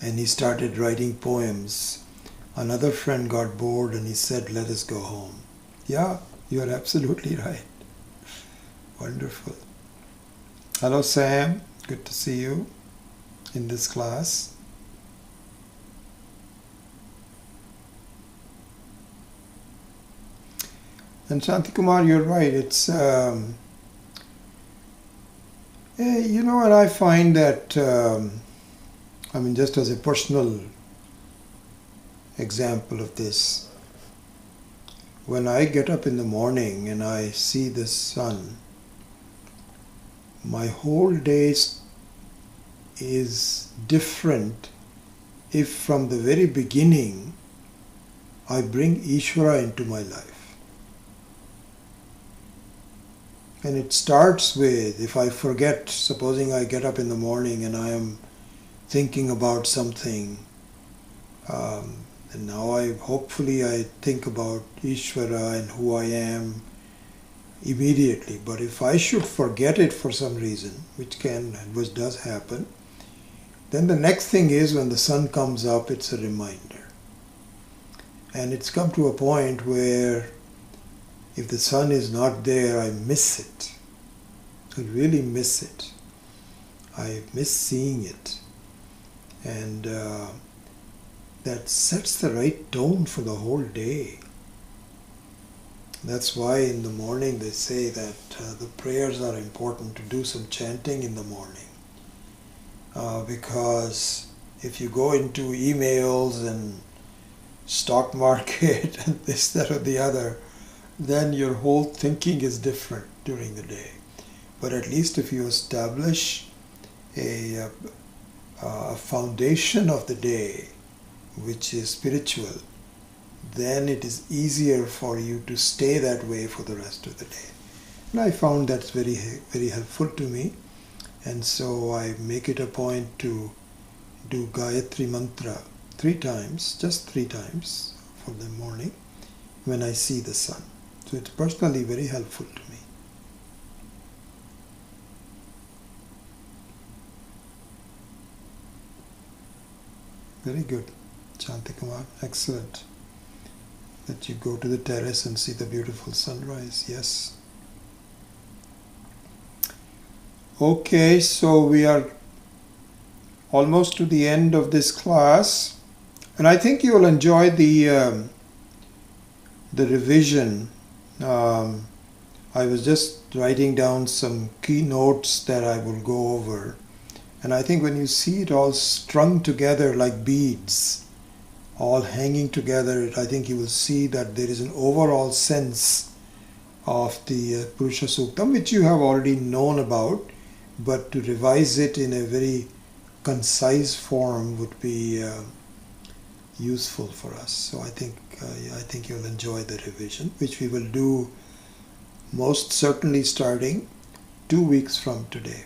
and he started writing poems. Another friend got bored and he said, let us go home. Yeah, you are absolutely right. Wonderful. Hello Sam, good to see you in this class. And Shanti Kumar, you're right. It's, and I find that, just as a personal example of this, when I get up in the morning and I see the sun, my whole day is different if from the very beginning I bring Ishvara into my life. And it starts with, if I forget, supposing I get up in the morning and I am thinking about something, and now hopefully I think about Ishvara and who I am immediately. But if I should forget it for some reason, which does happen, then the next thing is when the sun comes up, it's a reminder. And it's come to a point where if the sun is not there, I miss it. I really miss it. I miss seeing it. And that sets the right tone for the whole day. That's why in the morning they say that the prayers are important, to do some chanting in the morning. Because if you go into emails and stock market and this, that or the other, then your whole thinking is different during the day. But at least if you establish a foundation of the day, which is spiritual, then it is easier for you to stay that way for the rest of the day. And I found that's very, very helpful to me. And so I make it a point to do Gayatri Mantra 3 times, just 3 times for the morning when I see the sun. So it's personally very helpful to me. Very good, Shanti Kumar. Excellent. That you go to the terrace and see the beautiful sunrise. Yes. Okay, so we are almost to the end of this class, and I think you will enjoy the revision. I was just writing down some key notes that I will go over, and I think when you see it all strung together like beads, all hanging together, I think you will see that there is an overall sense of the Purusha Suktam, which you have already known about, but to revise it in a very concise form would be useful for us. So I think you'll enjoy the revision, which we will do most certainly starting 2 weeks from today.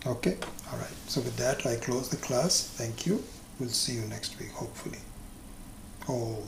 Okay, all right. So with that, I close the class. Thank you. We'll see you next week, hopefully. Om.